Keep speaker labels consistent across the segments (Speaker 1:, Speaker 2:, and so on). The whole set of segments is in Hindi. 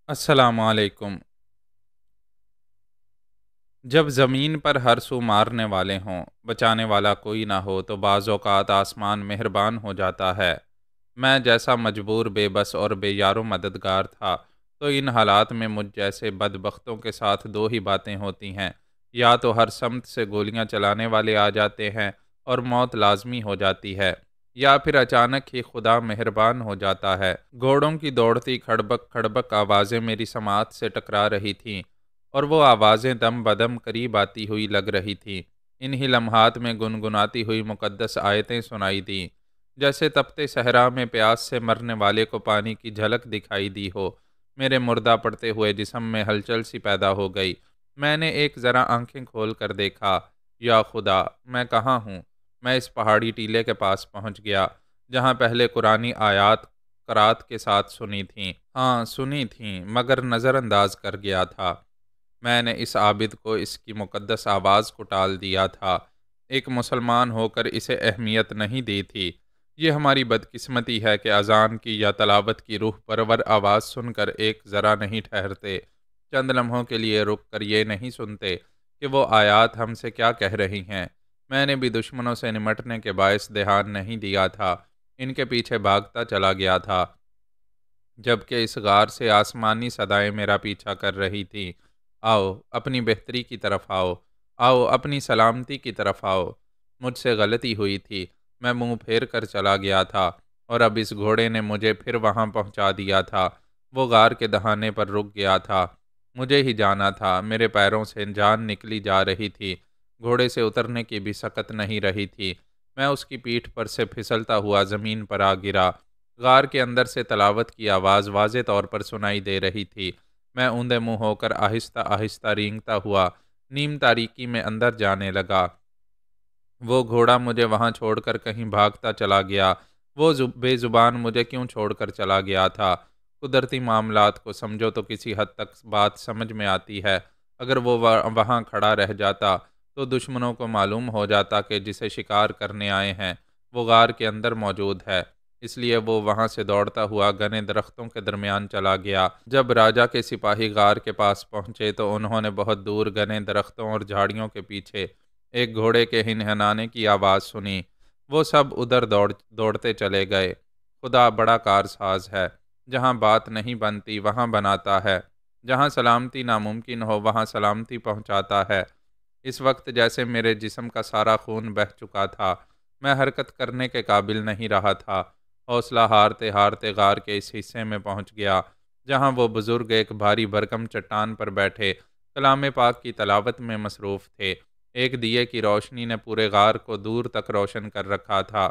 Speaker 1: अस्सलामुअलैकुम। जब ज़मीन पर हर सू मारने वाले हों, बचाने वाला कोई ना हो, तो बाज़ औक़ात आसमान मेहरबान हो जाता है। मैं जैसा मजबूर, बेबस और बेयारो मददगार था, तो इन हालात में मुझ जैसे बदबख्तों के साथ दो ही बातें होती हैं। या तो हर समत से गोलियां चलाने वाले आ जाते हैं और मौत लाजमी हो जाती है, या फिर अचानक ही खुदा मेहरबान हो जाता है। घोड़ों की दौड़ती खड़बक खड़बक आवाज़ें मेरी समात से टकरा रही थीं, और वो आवाज़ें दम बदम करीब आती हुई लग रही थीं। इन्हीं लम्हात में गुनगुनाती हुई मुक़द्दस आयतें सुनाई दीं, जैसे तपते सहरा में प्यास से मरने वाले को पानी की झलक दिखाई दी हो। मेरे मुर्दा पड़ते हुए जिस्म में हलचल सी पैदा हो गई। मैंने एक ज़रा आंखें खोल कर देखा। या खुदा, मैं कहाँ हूँ? मैं इस पहाड़ी टीले के पास पहुँच गया, जहाँ पहले कुरानी आयात करात के साथ सुनी थीं। हाँ, सुनी थीं, मगर नज़रअंदाज कर गया था। मैंने इस आबिद को इसकी मुक़द्दस आवाज़ को टाल दिया था। एक मुसलमान होकर इसे अहमियत नहीं दी थी। ये हमारी बदकिस्मती है कि अज़ान की या तलावत की रूह परवर आवाज़ सुनकर एक ज़रा नहीं ठहरते। चंद लम्हों के लिए रुक कर ये नहीं सुनते कि वो आयात हमसे क्या कह रही हैं। मैंने भी दुश्मनों से निमटने के बायस ध्यान नहीं दिया था। इनके पीछे भागता चला गया था, जबकि इस गार से आसमानी सदाएं मेरा पीछा कर रही थीं। आओ, अपनी बेहतरी की तरफ आओ। आओ, अपनी सलामती की तरफ आओ। मुझसे गलती हुई थी। मैं मुंह फेर कर चला गया था, और अब इस घोड़े ने मुझे फिर वहां पहुंचा दिया था। वो गार के दहाने पर रुक गया था। मुझे ही जाना था। मेरे पैरों से जान निकली जा रही थी। घोड़े से उतरने की भी सकत नहीं रही थी। मैं उसकी पीठ पर से फिसलता हुआ ज़मीन पर आ गिरा। गार के अंदर से तलावत की आवाज़ वाज़े तौर पर सुनाई दे रही थी। मैं ऊंधे मुंह होकर आहिस्ता आहिस्ता रेंगता हुआ नीम तारीकी में अंदर जाने लगा। वो घोड़ा मुझे वहां छोड़कर कहीं भागता चला गया। वो बेजुबान मुझे क्यों छोड़कर चला गया था? कुदरती मामलात को समझो तो किसी हद तक बात समझ में आती है। अगर वो वहां खड़ा रह जाता, तो दुश्मनों को मालूम हो जाता कि जिसे शिकार करने आए हैं वो गार के अंदर मौजूद है। इसलिए वो वहां से दौड़ता हुआ घने दरख्तों के दरमियान चला गया। जब राजा के सिपाही गार के पास पहुंचे, तो उन्होंने बहुत दूर घने दरख्तों और झाड़ियों के पीछे एक घोड़े के हिनहनाने की आवाज़ सुनी। वो सब उधर दौड़ते चले गए। खुदा बड़ा कारसाज है। जहाँ बात नहीं बनती वहाँ बनाता है। जहाँ सलामती नामुमकिन हो वहाँ सलामती पहुँचाता है। इस वक्त जैसे मेरे जिस्म का सारा खून बह चुका था। मैं हरकत करने के काबिल नहीं रहा था। हौसला हारते हारते गार के इस हिस्से में पहुँच गया, जहाँ वो बुज़ुर्ग एक भारी भरकम चट्टान पर बैठे कलाम पाक की तलावत में मसरूफ़ थे। एक दिए की रोशनी ने पूरे गार को दूर तक रोशन कर रखा था।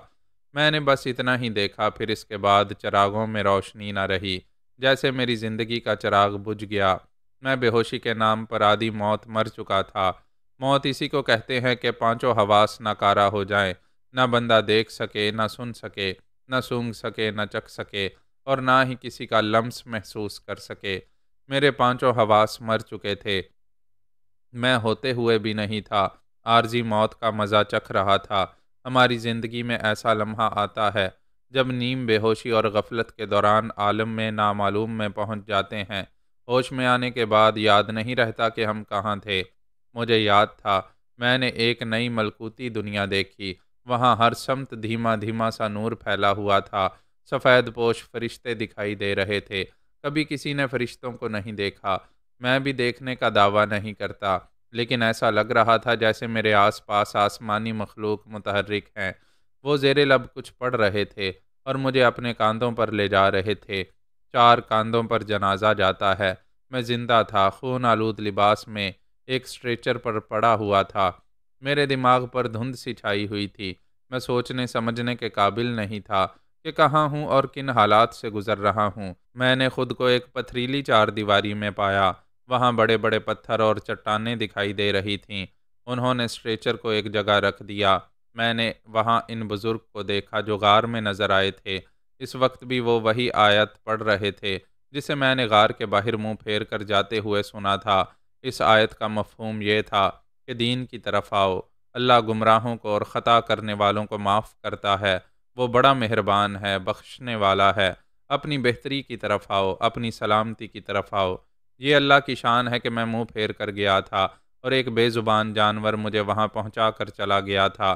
Speaker 1: मैंने बस इतना ही देखा, फिर इसके बाद चरागों में रोशनी न रही। जैसे मेरी ज़िंदगी का चिराग बुझ गया। मैं बेहोशी के नाम पर आधी मौत मर चुका था। मौत इसी को कहते हैं कि पांचों हवास नाकारा हो जाएं। न बंदा देख सके, न सुन सके, न सूंघ सके, न चख सके, और ना ही किसी का लम्स महसूस कर सके। मेरे पांचों हवास मर चुके थे। मैं होते हुए भी नहीं था, आरजी मौत का मज़ा चख रहा था। हमारी ज़िंदगी में ऐसा लम्हा आता है जब नीम बेहोशी और गफलत के दौरान आलम में नामालूम में पहुंच जाते हैं। होश में आने के बाद याद नहीं रहता कि हम कहाँ थे। मुझे याद था, मैंने एक नई मलकूती दुनिया देखी। वहाँ हर समत धीमा धीमा सा नूर फैला हुआ था। सफ़ेद पोश फरिश्ते दिखाई दे रहे थे। कभी किसी ने फरिश्तों को नहीं देखा। मैं भी देखने का दावा नहीं करता, लेकिन ऐसा लग रहा था जैसे मेरे आसपास आसमानी मखलूक मुतहर्रिक हैं। वो ज़ेरे लब कुछ पढ़ रहे थे और मुझे अपने कांधों पर ले जा रहे थे। चार कांधों पर जनाजा जाता है। मैं जिंदा था, खून आलूद लिबास में एक स्ट्रेचर पर पड़ा हुआ था। मेरे दिमाग पर धुंध सी छाई हुई थी। मैं सोचने समझने के काबिल नहीं था कि कहाँ हूँ और किन हालात से गुजर रहा हूँ। मैंने खुद को एक पथरीली चार दीवारी में पाया। वहाँ बड़े बड़े पत्थर और चट्टानें दिखाई दे रही थीं। उन्होंने स्ट्रेचर को एक जगह रख दिया। मैंने वहाँ इन बुज़ुर्ग को देखा जो गार में नज़र आए थे। इस वक्त भी वो वही आयत पढ़ रहे थे जिसे मैंने गार के बाहर मुंह फेर कर जाते हुए सुना था। इस आयत का मफहूम ये था कि दीन की तरफ आओ। अल्लाह गुमराहों को और ख़ता करने वालों को माफ़ करता है। वो बड़ा मेहरबान है, बख्शने वाला है। अपनी बेहतरी की तरफ आओ, अपनी सलामती की तरफ आओ। ये अल्लाह की शान है कि मैं मुंह फेर कर गया था और एक बेज़ुबान जानवर मुझे वहां पहुंचा कर चला गया था।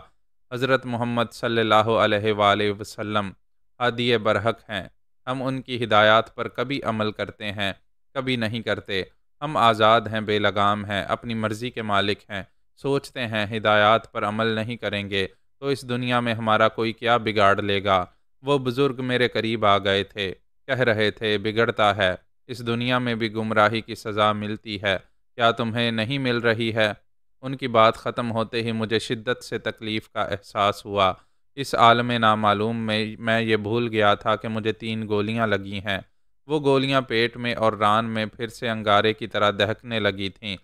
Speaker 1: हज़रत मोहम्मद सल्लल्लाहु अलैहि वसल्लम हादिए बरहक हैं। हम उनकी हिदायत पर कभी अमल करते हैं, कभी नहीं करते। हम आज़ाद हैं, बेलगाम हैं, अपनी मर्ज़ी के मालिक हैं। सोचते हैं हिदायत पर अमल नहीं करेंगे तो इस दुनिया में हमारा कोई क्या बिगाड़ लेगा। वो बुज़ुर्ग मेरे करीब आ गए थे, कह रहे थे बिगड़ता है, इस दुनिया में भी गुमराही की सज़ा मिलती है, क्या तुम्हें नहीं मिल रही है? उनकी बात ख़त्म होते ही मुझे शिद्दत से तकलीफ़ का एहसास हुआ। इस आलम नामालूम में मैं ये भूल गया था कि मुझे 3 गोलियां लगी हैं। वो गोलियां पेट में और रान में फिर से अंगारे की तरह दहकने लगी थीं।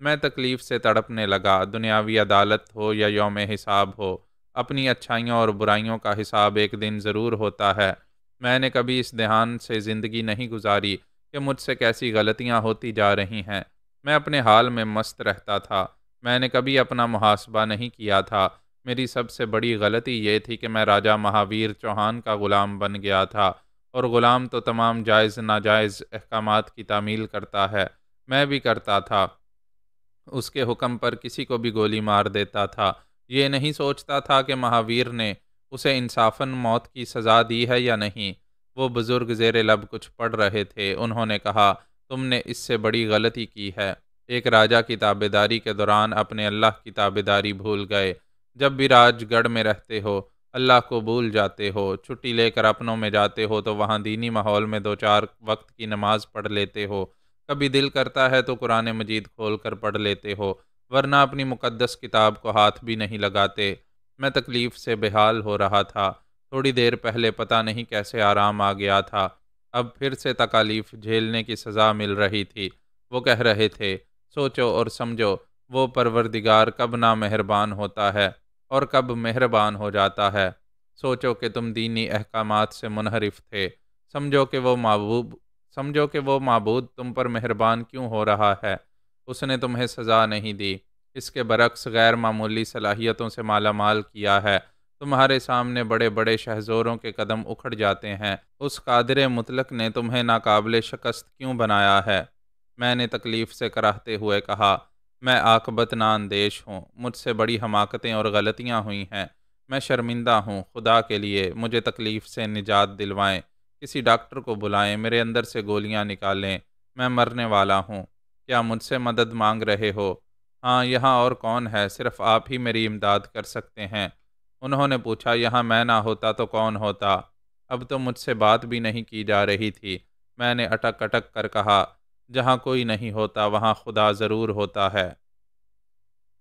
Speaker 1: मैं तकलीफ़ से तड़पने लगा। दुनियावी अदालत हो या यौम हिसाब हो, अपनी अच्छाइयों और बुराइयों का हिसाब एक दिन ज़रूर होता है। मैंने कभी इस ध्यान से ज़िंदगी नहीं गुजारी कि मुझसे कैसी गलतियां होती जा रही हैं। मैं अपने हाल में मस्त रहता था। मैंने कभी अपना मुहासबा नहीं किया था। मेरी सबसे बड़ी गलती ये थी कि मैं राजा महावीर चौहान का ग़ुलाम बन गया था, और ग़ुलाम तो तमाम जायज़ नाजायज़ अहकामात की तामील करता है। मैं भी करता था। उसके हुक्म पर किसी को भी गोली मार देता था। ये नहीं सोचता था कि महावीर ने उसे इंसाफ़न मौत की सज़ा दी है या नहीं। वो बुज़ुर्ग ज़ेरे लब कुछ पढ़ रहे थे। उन्होंने कहा, तुमने इससे बड़ी गलती की है। एक राजा की ताबेदारी के दौरान अपने अल्लाह की ताबेदारी भूल गए। जब भी राजगढ़ में रहते हो, अल्लाह को भूल जाते हो। छुट्टी लेकर अपनों में जाते हो तो वहाँ दीनी माहौल में 2-4 वक्त की नमाज पढ़ लेते हो। कभी दिल करता है तो कुरान मजीद खोल कर पढ़ लेते हो, वरना अपनी मुकद्दस किताब को हाथ भी नहीं लगाते। मैं तकलीफ़ से बेहाल हो रहा था। थोड़ी देर पहले पता नहीं कैसे आराम आ गया था, अब फिर से तकालीफ झेलने की सज़ा मिल रही थी। वो कह रहे थे, सोचो और समझो, वो परवरदिगार कब ना मेहरबान होता है और कब मेहरबान हो जाता है। सोचो कि तुम दीनी अहकामात से मुनहरिफ थे। समझो कि वो महबूब समझो कि वो माबूद तुम पर मेहरबान क्यों हो रहा है। उसने तुम्हें सज़ा नहीं दी, इसके बरक्स गैर मामूली सलाहियतों से माला माल किया है। तुम्हारे सामने बड़े बड़े शहज़ोरों के कदम उखड़ जाते हैं। उस कादिर मुतलक ने तुम्हें नाकाबिले शिकस्त क्यों बनाया है? मैंने तकलीफ़ से कराहते हुए कहा, मैं आकबत ना अंदेश हूँ। मुझसे बड़ी हमाकतें और गलतियाँ हुई हैं। मैं शर्मिंदा हूँ। खुदा के लिए मुझे तकलीफ़ से निजात दिलवाएं। किसी डॉक्टर को बुलाएं, मेरे अंदर से गोलियां निकालें। मैं मरने वाला हूँ। क्या मुझसे मदद मांग रहे हो? हाँ, यहाँ और कौन है? सिर्फ आप ही मेरी इमदाद कर सकते हैं। उन्होंने पूछा, यहाँ मैं ना होता तो कौन होता? अब तो मुझसे बात भी नहीं की जा रही थी। मैंने अटक अटक कर कहा, जहाँ कोई नहीं होता वहाँ खुदा ज़रूर होता है।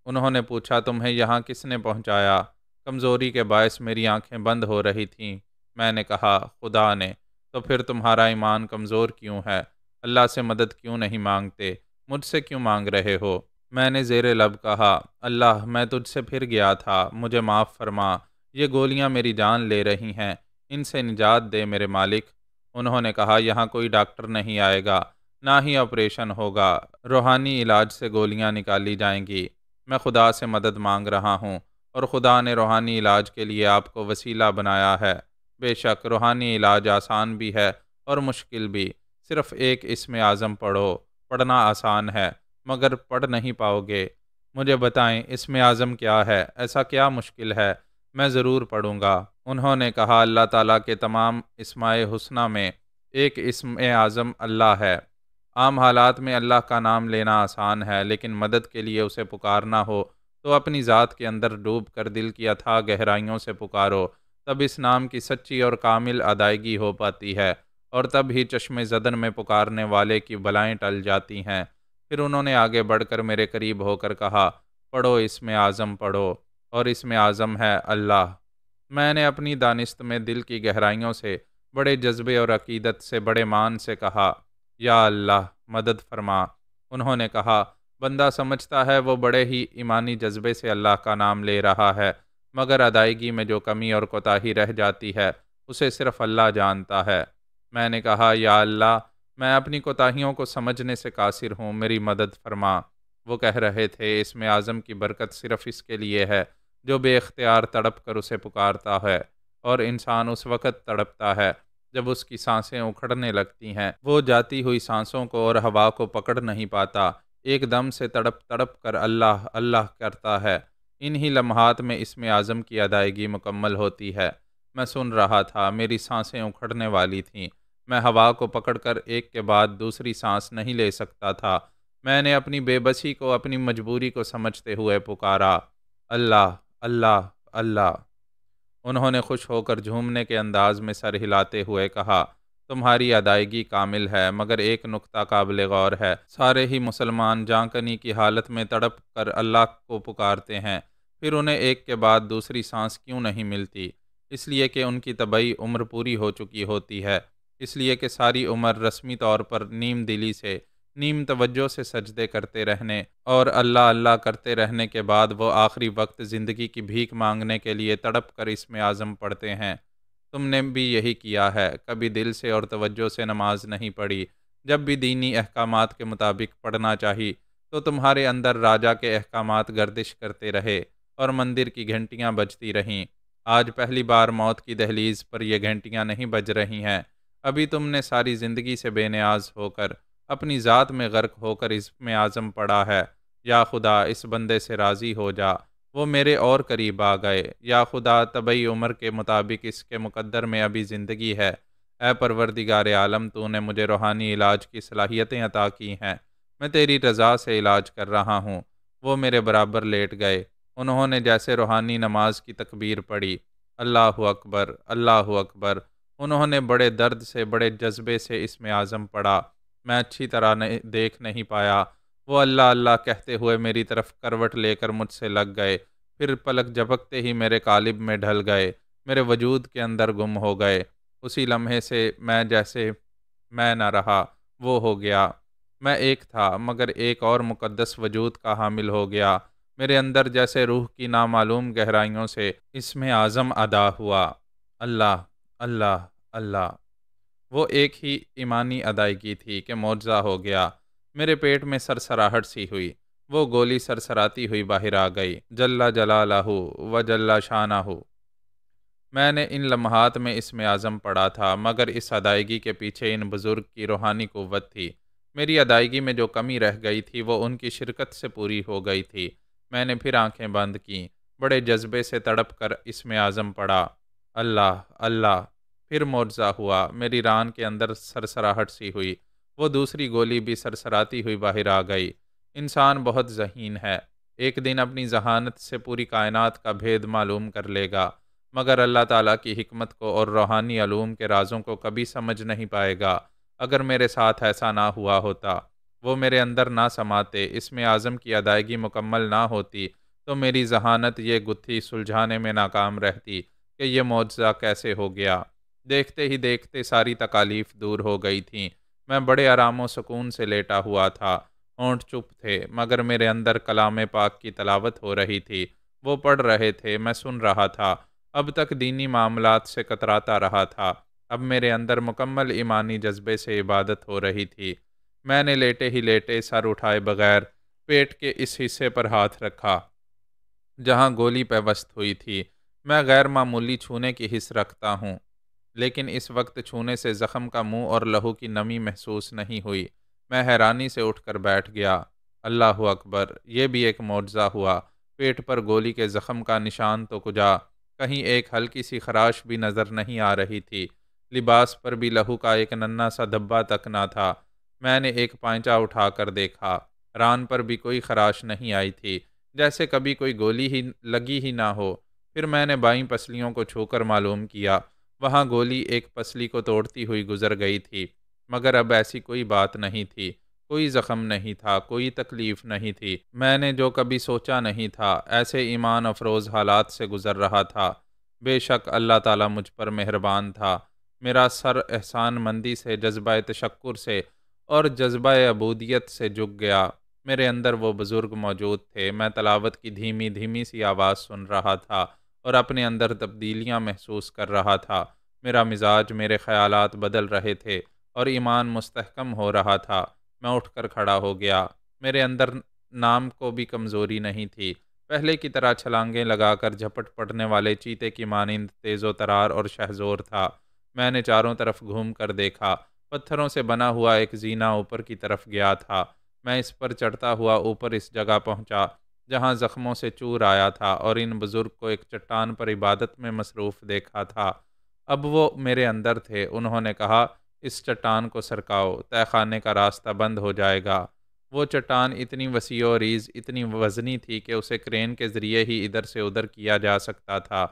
Speaker 1: उन्होंने पूछा, तुम्हें यहाँ किसने पहुँचाया? कमज़ोरी के बायस मेरी आंखें बंद हो रही थीं। मैंने कहा, खुदा ने। तो फिर तुम्हारा ईमान कमज़ोर क्यों है? अल्लाह से मदद क्यों नहीं मांगते? मुझसे क्यों मांग रहे हो? मैंने ज़ेरे लब कहा, अल्लाह, मैं तुझसे फिर गया था, मुझे माफ़ फरमा। ये गोलियां मेरी जान ले रही हैं, इनसे निजात दे मेरे मालिक। उन्होंने कहा, यहाँ कोई डॉक्टर नहीं आएगा, ना ही ऑपरेशन होगा। रूहानी इलाज से गोलियां निकाली जाएंगी। मैं खुदा से मदद मांग रहा हूँ, और खुदा ने रूहानी इलाज के लिए आपको वसीला बनाया है। बेशक रूहानी इलाज आसान भी है और मुश्किल भी। सिर्फ एक इसमें आज़म पढ़ो। पढ़ना आसान है, मगर पढ़ नहीं पाओगे। मुझे बताएं, इसमें आज़म क्या है? ऐसा क्या मुश्किल है? मैं ज़रूर पढ़ूँगा। उन्होंने कहा, अल्लाह ताला के तमाम इस्माए हुस्ना में एक इस्म आज़म अल्लाह है। आम हालात में अल्लाह का नाम लेना आसान है, लेकिन मदद के लिए उसे पुकारना हो तो अपनी ज़ात के अंदर डूब कर दिल की अथाह गहराइयों से पुकारो। तब इस नाम की सच्ची और कामिल अदायगी हो पाती है, और तब ही चश्मे ज़दन में पुकारने वाले की बलाएं टल जाती हैं। फिर उन्होंने आगे बढ़कर मेरे करीब होकर कहा, पढ़ो, इसमें आज़म पढ़ो, और इसमें आज़म है अल्लाह। मैंने अपनी दानिस्त में दिल की गहराइयों से बड़े जज्बे और अकीदत से बड़े मान से कहा, या अल्लाह, मदद फरमा। उन्होंने कहा, बंदा समझता है वो बड़े ही ईमानी जज्बे से अल्लाह का नाम ले रहा है, मगर अदायगी में जो कमी और कोताही रह जाती है उसे सिर्फ अल्लाह जानता है। मैंने कहा, या अल्लाह, मैं अपनी कोताहियों को समझने से कासिर हूँ, मेरी मदद फरमा। वो कह रहे थे, इसमें आज़म की बरकत सिर्फ इसके लिए है जो बेख्तियार तड़प कर उसे पुकारता है, और इंसान उस वक़्त तड़पता है जब उसकी सांसें उखड़ने लगती हैं, वो जाती हुई सांसों को और हवा को पकड़ नहीं पाता, एकदम से तड़प तड़प कर अल्लाह अल्लाह करता है। इन्हीं लम्हात में इसमें आज़म की अदायगी मुकम्मल होती है। मैं सुन रहा था, मेरी सांसें उखड़ने वाली थीं। मैं हवा को पकड़कर एक के बाद दूसरी सांस नहीं ले सकता था। मैंने अपनी बेबसी को, अपनी मजबूरी को समझते हुए पुकारा, अल्लाह अल्लाह अल्लाह। उन्होंने खुश होकर झूमने के अंदाज में सर हिलाते हुए कहा, तुम्हारी अदायगी कामिल है, मगर एक नुक्ता काबिल गौर है। सारे ही मुसलमान जांकनी की हालत में तड़प कर अल्लाह को पुकारते हैं, फिर उन्हें एक के बाद दूसरी सांस क्यों नहीं मिलती? इसलिए कि उनकी तबई उम्र पूरी हो चुकी होती है। इसलिए कि सारी उम्र रस्मी तौर पर नीम दिली से, नीम तवज्जो से सजदे करते रहने और अल्लाह अल्लाह करते रहने के बाद वो आखिरी वक्त ज़िंदगी की भीख मांगने के लिए तड़प कर इसमें आज़म पढ़ते हैं। तुमने भी यही किया है, कभी दिल से और तवज्जो से नमाज नहीं पढ़ी। जब भी दीनी अहकामात के मुताबिक पढ़ना चाहिए तो तुम्हारे अंदर राजा के अहकामात गर्दिश करते रहे और मंदिर की घंटियां बजती रहें। आज पहली बार मौत की दहलीज पर ये घंटियां नहीं बज रही हैं। अभी तुमने सारी ज़िंदगी से बेनियाज होकर, अपनी ज़ात में गर्क होकर इसमें आज़म पड़ा है। या खुदा, इस बंदे से राज़ी हो जा, वो मेरे और करीब आ गए। या खुदा, तबई उम्र के मुताबिक इसके मुकद्दर में अभी ज़िंदगी है। ए परवरदिगार आलम, तूने मुझे रूहानी इलाज की सलाहियतें अता की हैं। मैं तेरी रज़ा से इलाज कर रहा हूँ। वो मेरे बराबर लेट गए। उन्होंने जैसे रूहानी नमाज की तकबीर पढ़ी, अल्लाह अकबर अल्लाह अकबर। उन्होंने बड़े दर्द से, बड़े जज्बे से इसमें आज़म पढ़ा। मैं अच्छी तरह देख नहीं पाया। वो अल्लाह अल्लाह कहते हुए मेरी तरफ करवट लेकर मुझसे लग गए, फिर पलक झपकते ही मेरे कालिब में ढल गए, मेरे वजूद के अंदर गुम हो गए। उसी लम्हे से मैं जैसे मैं न रहा, वो हो गया। मैं एक था, मगर एक और मुकद्दस वजूद का हामिल हो गया। मेरे अंदर जैसे रूह की नामालूम गहराइयों से इसमें आज़म अदा हुआ, अल्लाह अल्लाह अल्लाह। वो एक ही ईमानी अदायगी थी कि मुआवजा हो गया। मेरे पेट में सरसराहट सी हुई। वो गोली सरसराती हुई बाहर आ गई। जल्ला जलालहू व जल्ला शानहू। मैंने इन लम्हात में इसमें आज़म पड़ा था, मगर इस अदायगी के पीछे इन बुज़ुर्ग की रूहानी क़ुव्वत थी। मेरी अदायगी में जो कमी रह गई थी वो उनकी शिरकत से पूरी हो गई थी। मैंने फिर आंखें बंद कीं, बड़े जज्बे से तड़प कर इसमें आज़म पड़ा, अल्लाह अल्लाह। फिर मुआवजा हुआ, मेरी रान के अंदर सरसराहट सी हुई। वो दूसरी गोली भी सरसराती हुई बाहर आ गई। इंसान बहुत ज़हीन है, एक दिन अपनी जहानत से पूरी कायनात का भेद मालूम कर लेगा, मगर अल्लाह ताला की हिकमत को और रूहानी अलूम के राज़ों को कभी समझ नहीं पाएगा। अगर मेरे साथ ऐसा ना हुआ होता, वो मेरे अंदर ना समाते, इसमें आज़म की अदायगी मुकम्मल ना होती, तो मेरी जहानत ये गुत्थी सुलझाने में नाकाम रहती कि ये मुआवजा कैसे हो गया। देखते ही देखते सारी तकालीफ दूर हो गई थीं। मैं बड़े आराम व सुकून से लेटा हुआ था। होंठ चुप थे, मगर मेरे अंदर कलाम पाक की तलावत हो रही थी। वो पढ़ रहे थे, मैं सुन रहा था। अब तक दीनी मामलात से कतराता रहा था, अब मेरे अंदर मुकम्मल ईमानी जज्बे से इबादत हो रही थी। मैंने लेटे ही लेटे सर उठाए बगैर पेट के इस हिस्से पर हाथ रखा जहाँ गोली पेवस्त हुई थी। मैं गैर मामूली छूने की हिस्स रखता हूँ, लेकिन इस वक्त छूने से ज़ख़म का मुंह और लहू की नमी महसूस नहीं हुई। मैं हैरानी से उठकर बैठ गया। अल्लाह अकबर, ये भी एक मौजज़ा हुआ। पेट पर गोली के ज़ख़म का निशान तो कुजा, कहीं एक हल्की सी खराश भी नज़र नहीं आ रही थी। लिबास पर भी लहू का एक नन्हा सा धब्बा तक ना था। मैंने एक पांचा उठाकर देखा, रान पर भी कोई खराश नहीं आई थी, जैसे कभी कोई गोली ही लगी ही ना हो। फिर मैंने बाईं पसलियों को छूकर मालूम किया, वहाँ गोली एक पसली को तोड़ती हुई गुजर गई थी, मगर अब ऐसी कोई बात नहीं थी। कोई ज़ख़म नहीं था, कोई तकलीफ़ नहीं थी। मैंने जो कभी सोचा नहीं था, ऐसे ईमान अफरोज़ हालात से गुज़र रहा था। बेशक अल्लाह ताला मुझ पर मेहरबान था। मेरा सर एहसान मंदी से, जज्बा तशक्कुर से और जज्बा अबूदियत से झुक गया। मेरे अंदर वो बुज़ुर्ग मौजूद थे। मैं तलावत की धीमी धीमी सी आवाज़ सुन रहा था और अपने अंदर तब्दीलियाँ महसूस कर रहा था। मेरा मिजाज, मेरे ख़यालात बदल रहे थे और ईमान मुस्तहकम हो रहा था। मैं उठकर खड़ा हो गया। मेरे अंदर नाम को भी कमज़ोरी नहीं थी। पहले की तरह छलांगें लगाकर झपट पड़ने वाले चीते की मानिंद तेज़ो तरार और शहज़ोर था। मैंने चारों तरफ घूम कर देखा। पत्थरों से बना हुआ एक जीना ऊपर की तरफ गया था। मैं इस पर चढ़ता हुआ ऊपर इस जगह पहुंचा जहां जख्मों से चूर आया था और इन बुजुर्ग को एक चट्टान पर इबादत में मसरूफ़ देखा था। अब वो मेरे अंदर थे। उन्होंने कहा, इस चट्टान को सरकाओ, तहखाने का रास्ता बंद हो जाएगा। वो चट्टान इतनी वसी और रीज़, इतनी वज़नी थी कि उसे क्रेन के ज़रिए ही इधर से उधर किया जा सकता था।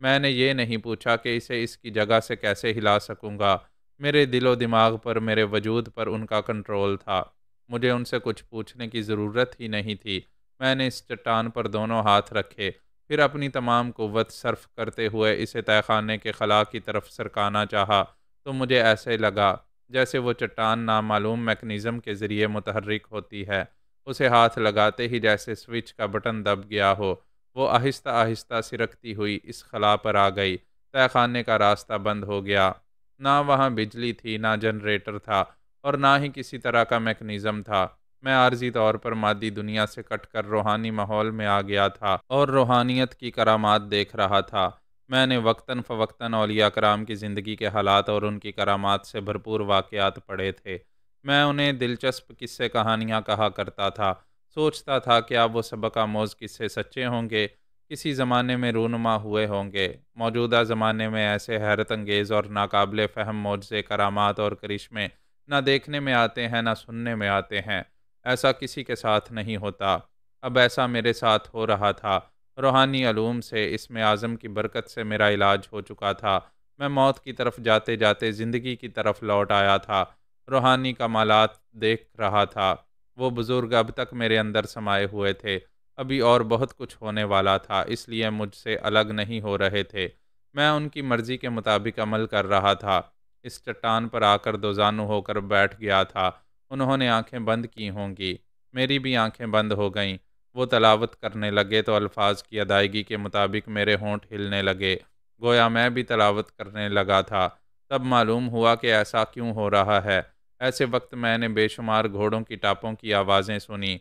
Speaker 1: मैंने ये नहीं पूछा कि इसे इसकी जगह से कैसे हिला सकूंगा। मेरे दिलो दिमाग पर, मेरे वजूद पर उनका कंट्रोल था। मुझे उनसे कुछ पूछने की ज़रूरत ही नहीं थी। मैंने इस चट्टान पर दोनों हाथ रखे, फिर अपनी तमाम कुव्वत सर्फ करते हुए इसे तहखाने के खला की तरफ सरकाना चाहा, तो मुझे ऐसे लगा जैसे वो चट्टान नामालूम मैकेनिज़्म के ज़रिए मुतहर्रिक होती है। उसे हाथ लगाते ही जैसे स्विच का बटन दब गया हो, वो आहिस्ता आहिस्ता सिरकती हुई इस खला पर आ गई। तहखाने का रास्ता बंद हो गया। ना वहाँ बिजली थी, ना जनरेटर था और ना ही किसी तरह का मैकेनिज़्म था। मैं आर्जी तौर पर मादी दुनिया से कटकर रूहानी माहौल में आ गया था और रूहानियत की करामात देख रहा था। मैंने वक्तन फ़वक्तन औलिया कराम की ज़िंदगी के हालात और उनकी करामात से भरपूर वाक़यात पढ़े थे। मैं उन्हें दिलचस्प किस्से कहानियाँ कहा करता था। सोचता था क्या वो सबक आमोज़ किस्से सच्चे होंगे, किसी ज़माने में रूनुमा हुए होंगे। मौजूदा ज़माने में ऐसे हैरत अंगेज़ और नाकाबिले फ़हम मोज़े, करामात और करिश्मे ना देखने में आते हैं, ना सुनने में आते हैं। ऐसा किसी के साथ नहीं होता। अब ऐसा मेरे साथ हो रहा था। रूहानी अलूम से, इसमें आज़म की बरकत से मेरा इलाज हो चुका था। मैं मौत की तरफ जाते जाते ज़िंदगी की तरफ लौट आया था। रूहानी कमालात देख रहा था। वो बुज़ुर्ग अब तक मेरे अंदर समाये हुए थे। अभी और बहुत कुछ होने वाला था, इसलिए मुझसे अलग नहीं हो रहे थे। मैं उनकी मर्ज़ी के मुताबिक अमल कर रहा था। इस चट्टान पर आकर दोजानू होकर बैठ गया था। उन्होंने आंखें बंद की होंगी। मेरी भी आंखें बंद हो गईं। वो तलावत करने लगे तो अल्फाज की अदायगी के मुताबिक मेरे होंठ हिलने लगे, गोया मैं भी तलावत करने लगा था। तब मालूम हुआ कि ऐसा क्यों हो रहा है। ऐसे वक्त मैंने बेशुमार घोड़ों की टापों की आवाज़ें सुनी।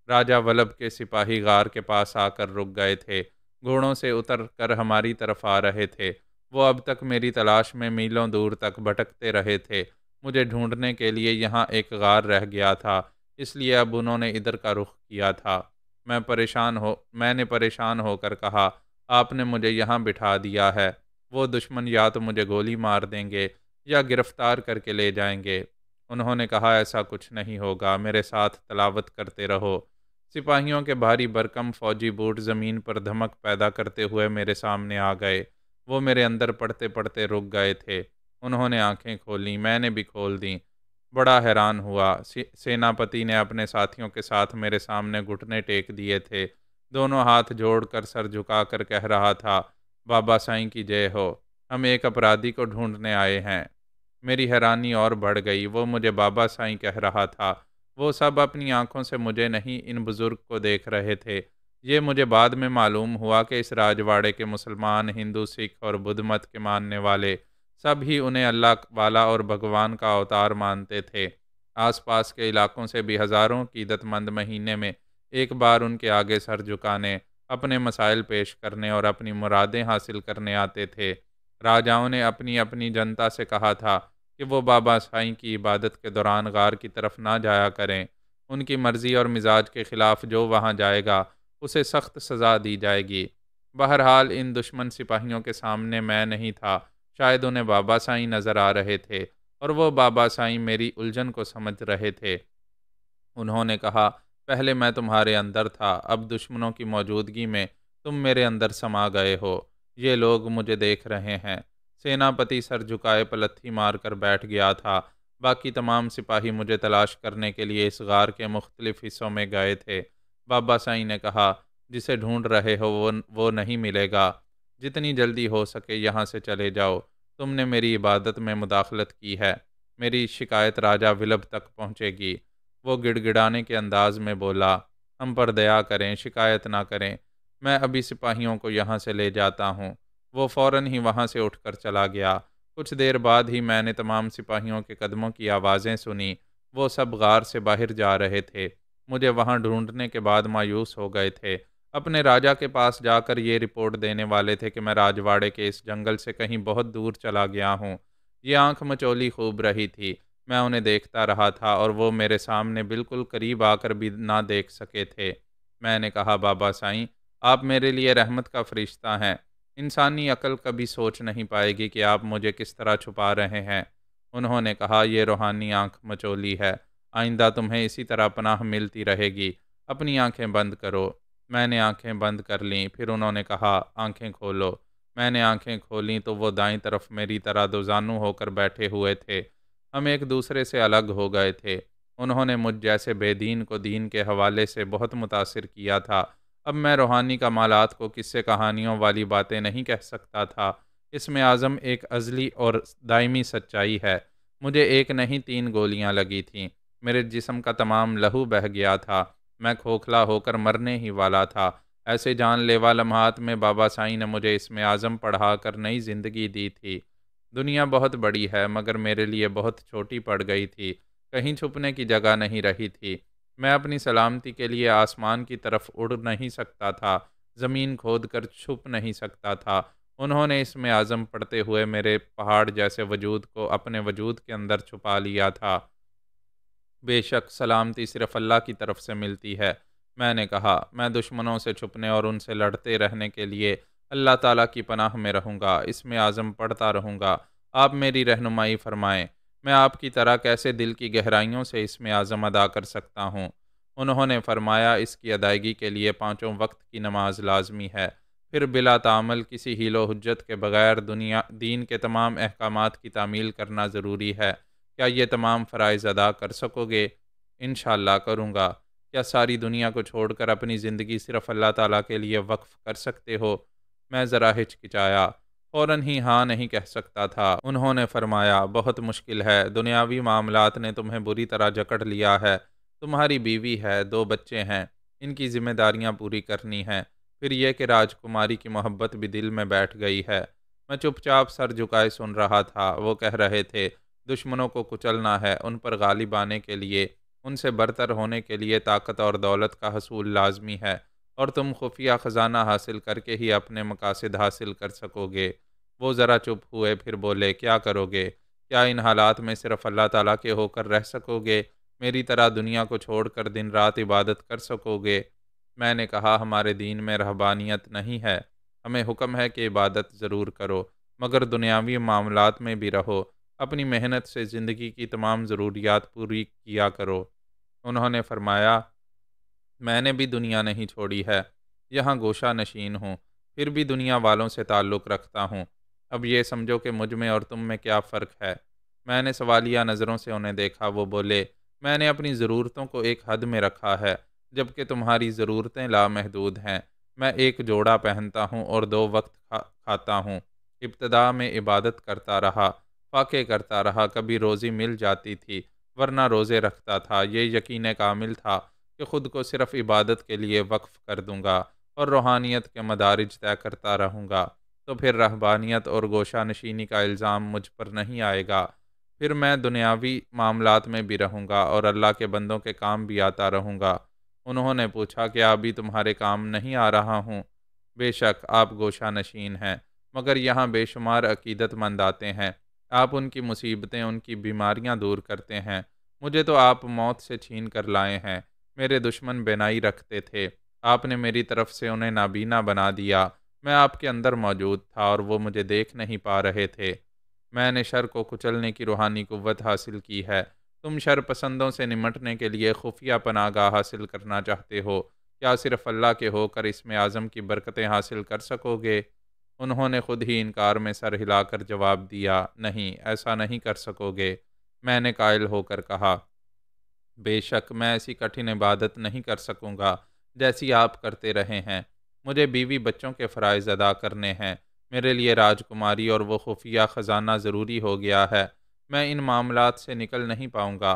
Speaker 1: राजा वल्लभ के सिपाही गार के पास आकर रुक गए थे। घोड़ों से उतर कर हमारी तरफ आ रहे थे। वो अब तक मेरी तलाश में मीलों दूर तक भटकते रहे थे। मुझे ढूंढने के लिए यहाँ एक गार रह गया था, इसलिए अब उन्होंने इधर का रुख किया था। मैंने परेशान होकर कहा, आपने मुझे यहाँ बिठा दिया है। वो दुश्मन या तो मुझे गोली मार देंगे या गिरफ्तार करके ले जाएंगे। उन्होंने कहा, ऐसा कुछ नहीं होगा, मेरे साथ तलावत करते रहो। सिपाहियों के भारी भरकम फौजी बूट ज़मीन पर धमक पैदा करते हुए मेरे सामने आ गए। वो मेरे अंदर पढ़ते पढ़ते रुक गए थे। उन्होंने आंखें खोलीं, मैंने भी खोल दी। बड़ा हैरान हुआ। सेनापति ने अपने साथियों के साथ मेरे सामने घुटने टेक दिए थे। दोनों हाथ जोड़कर सर झुकाकर कह रहा था, बाबा साईं की जय हो। हम एक अपराधी को ढूंढने आए हैं। मेरी हैरानी और बढ़ गई। वो मुझे बाबा साईं कह रहा था। वो सब अपनी आंखों से मुझे नहीं, इन बुजुर्ग को देख रहे थे। ये मुझे बाद में मालूम हुआ कि इस राजवाड़े के मुसलमान, हिंदू, सिख और बुद्ध मत के मानने वाले सब ही उन्हें अल्लाह वाला और भगवान का अवतार मानते थे। आसपास के इलाकों से भी हज़ारों क़ीदतमंद महीने में एक बार उनके आगे सर झुकाने, अपने मसाइल पेश करने और अपनी मुरादें हासिल करने आते थे। राजाओं ने अपनी अपनी जनता से कहा था कि वो बाबा साईं की इबादत के दौरान गार की तरफ ना जाया करें। उनकी मर्ज़ी और मिजाज के ख़िलाफ़ जो वहाँ जाएगा उसे सख्त सज़ा दी जाएगी। बहरहाल इन दुश्मन सिपाहियों के सामने मैं नहीं था। शायद उन्हें बाबा साईं नज़र आ रहे थे और वो बाबा साईं मेरी उलझन को समझ रहे थे। उन्होंने कहा, पहले मैं तुम्हारे अंदर था, अब दुश्मनों की मौजूदगी में तुम मेरे अंदर समा गए हो। ये लोग मुझे देख रहे हैं। सेनापति सर झुकाए पलथी मारकर बैठ गया था। बाकी तमाम सिपाही मुझे तलाश करने के लिए इस गार के मुख्तलिफ हिस्सों में गए थे। बाबा साईं ने कहा, जिसे ढूंढ रहे हो वो नहीं मिलेगा। जितनी जल्दी हो सके यहाँ से चले जाओ। तुमने मेरी इबादत में मुदाखलत की है। मेरी शिकायत राजा विलब तक पहुँचेगी। वो गिड़गिड़ाने के अंदाज में बोला, हम पर दया करें, शिकायत ना करें। मैं अभी सिपाहियों को यहाँ से ले जाता हूँ। वो फौरन ही वहाँ से उठकर चला गया। कुछ देर बाद ही मैंने तमाम सिपाहियों के कदमों की आवाज़ें सुनी। वो सब गार से बाहर जा रहे थे। मुझे वहाँ ढूंढने के बाद मायूस हो गए थे। अपने राजा के पास जाकर ये रिपोर्ट देने वाले थे कि मैं राजवाड़े के इस जंगल से कहीं बहुत दूर चला गया हूँ। ये आंख मचोली खूब रही थी। मैं उन्हें देखता रहा था और वो मेरे सामने बिल्कुल करीब आकर भी ना देख सके थे। मैंने कहा, बाबा साईं, आप मेरे लिए रहमत का फरिश्ता हैं। इंसानी अकल कभी सोच नहीं पाएगी कि आप मुझे किस तरह छुपा रहे हैं। उन्होंने कहा, ये रूहानी आंख मचोली है, आइंदा तुम्हें इसी तरह पनाह मिलती रहेगी। अपनी आंखें बंद करो। मैंने आंखें बंद कर लीं। फिर उन्होंने कहा, आंखें खोलो। मैंने आंखें खोलीं तो वो दाईं तरफ मेरी तरह दोजानू होकर बैठे हुए थे। हम एक दूसरे से अलग हो गए थे। उन्होंने मुझ जैसे बेदीन को दीन के हवाले से बहुत मुतासिर किया था। अब मैं रूहानी कमालात को किस्से कहानियों वाली बातें नहीं कह सकता था। इसमें आज़म एक अज़ली और दायमी सच्चाई है। मुझे एक नहीं 3 गोलियां लगी थीं। मेरे जिस्म का तमाम लहू बह गया था। मैं खोखला होकर मरने ही वाला था। ऐसे जानलेवा लम्हात में बाबा साईं ने मुझे इसमें आज़म पढ़ा कर नई ज़िंदगी दी थी। दुनिया बहुत बड़ी है मगर मेरे लिए बहुत छोटी पड़ गई थी। कहीं छुपने की जगह नहीं रही थी। मैं अपनी सलामती के लिए आसमान की तरफ उड़ नहीं सकता था, ज़मीन खोद कर छुप नहीं सकता था। उन्होंने इसमें आज़म पढ़ते हुए मेरे पहाड़ जैसे वजूद को अपने वजूद के अंदर छुपा लिया था। बेशक सलामती सिर्फ अल्लाह की तरफ से मिलती है। मैंने कहा, मैं दुश्मनों से छुपने और उनसे लड़ते रहने के लिए अल्लाह ताला की पनाह में रहूँगा, इसमें आज़म पढ़ता रहूँगा। आप मेरी रहनुमाई फरमाएं। मैं आपकी तरह कैसे दिल की गहराइयों से इसमें आज़म अदा कर सकता हूँ। उन्होंने फरमाया, इसकी अदायगी के लिए पाँचों वक्त की नमाज लाजमी है। फिर बिला तामल किसी हीलो हुज्जत के बगैर दुनिया दीन के तमाम अहकामात की तामील करना ज़रूरी है। क्या ये तमाम फ़राइज़ अदा कर सकोगे? इंशाअल्लाह करूँगा। क्या सारी दुनिया को छोड़कर अपनी ज़िंदगी सिर्फ़ अल्लाह ताला के लिए वक़्फ़ कर सकते हो? मैं ज़रा हिचकिचाया। फ़ौरन ही हाँ नहीं कह सकता था। उन्होंने फ़रमाया, बहुत मुश्किल है। दुनियावी मामलात ने तुम्हें बुरी तरह जकड़ लिया है। तुम्हारी बीवी है, 2 बच्चे हैं। इनकी ज़िम्मेदारियाँ पूरी करनी हैं। फिर यह कि राजकुमारी की मोहब्बत भी दिल में बैठ गई है। मैं चुपचाप सर झुकाए सुन रहा था। वो कह रहे थे, दुश्मनों को कुचलना है, उन पर गालिब आने के लिए, उनसे बरतर होने के लिए ताकत और दौलत का हसूल लाजमी है, और तुम खुफिया ख़जाना हासिल करके ही अपने मकासद हासिल कर सकोगे। वो ज़रा चुप हुए, फिर बोले, क्या करोगे? क्या इन हालात में सिर्फ़ अल्लाह ताला के होकर रह सकोगे? मेरी तरह दुनिया को छोड़कर दिन रात इबादत कर सकोगे? मैंने कहा, हमारे दीन में रहबानियत नहीं है। हमें हुक्म है कि इबादत ज़रूर करो, मगर दुनियावी मामलात में भी रहो। अपनी मेहनत से ज़िंदगी की तमाम ज़रूरियात पूरी किया करो। उन्होंने फरमाया, मैंने भी दुनिया नहीं छोड़ी है, यहाँ गोशा नशीन हूँ, फिर भी दुनिया वालों से ताल्लुक़ रखता हूँ। अब ये समझो कि मुझ में और तुम में क्या फ़र्क है। मैंने सवालिया नज़रों से उन्हें देखा। वो बोले, मैंने अपनी ज़रूरतों को एक हद में रखा है, जबकि तुम्हारी ज़रूरतें लामहदूद हैं। मैं एक जोड़ा पहनता हूँ और 2 वक्त खाता हूँ। इब्तदा में इबादत करता रहा, फाके करता रहा, कभी रोज़ी मिल जाती थी, वरना रोज़े रखता था। ये यकीन कामिल था कि ख़ुद को सिर्फ़ इबादत के लिए वक्फ़ कर दूँगा और रूहानियत के मदारिज तय करता रहूँगा, तो फिर रहबानियत और गोशा नशीनी का इल्ज़ाम मुझ पर नहीं आएगा। फिर मैं दुनियावी मामलात में भी रहूँगा और अल्लाह के बंदों के काम भी आता रहूँगा। उन्होंने पूछा, क्या अभी तुम्हारे काम नहीं आ रहा हूँ? बेशक आप गोशा नशीन हैं, मगर यहाँ बेशुमार अकीदतमंद आते हैं। आप उनकी मुसीबतें, उनकी बीमारियाँ दूर करते हैं। मुझे तो आप मौत से छीन कर लाए हैं। मेरे दुश्मन बेनाई रखते थे, आपने मेरी तरफ से उन्हें नाबीना बना दिया। मैं आपके अंदर मौजूद था और वो मुझे देख नहीं पा रहे थे। मैंने शर को कुचलने की रूहानी कुव्वत हासिल की है। तुम शर पसंदों से निमटने के लिए खुफिया पनागा हासिल करना चाहते हो। क्या सिर्फ अल्लाह के होकर इसमें आज़म की बरकतें हासिल कर सकोगे? उन्होंने खुद ही इनकार में सर हिलाकर जवाब दिया, नहीं, ऐसा नहीं कर सकोगे। मैंने कायल होकर कहा, बेशक मैं ऐसी कठिन इबादत नहीं कर सकूँगा जैसी आप करते रहे हैं। मुझे बीवी बच्चों के फ़राइज़ अदा करने हैं। मेरे लिए राजकुमारी और वो खुफिया ख़जाना ज़रूरी हो गया है। मैं इन मामलात से निकल नहीं पाऊँगा।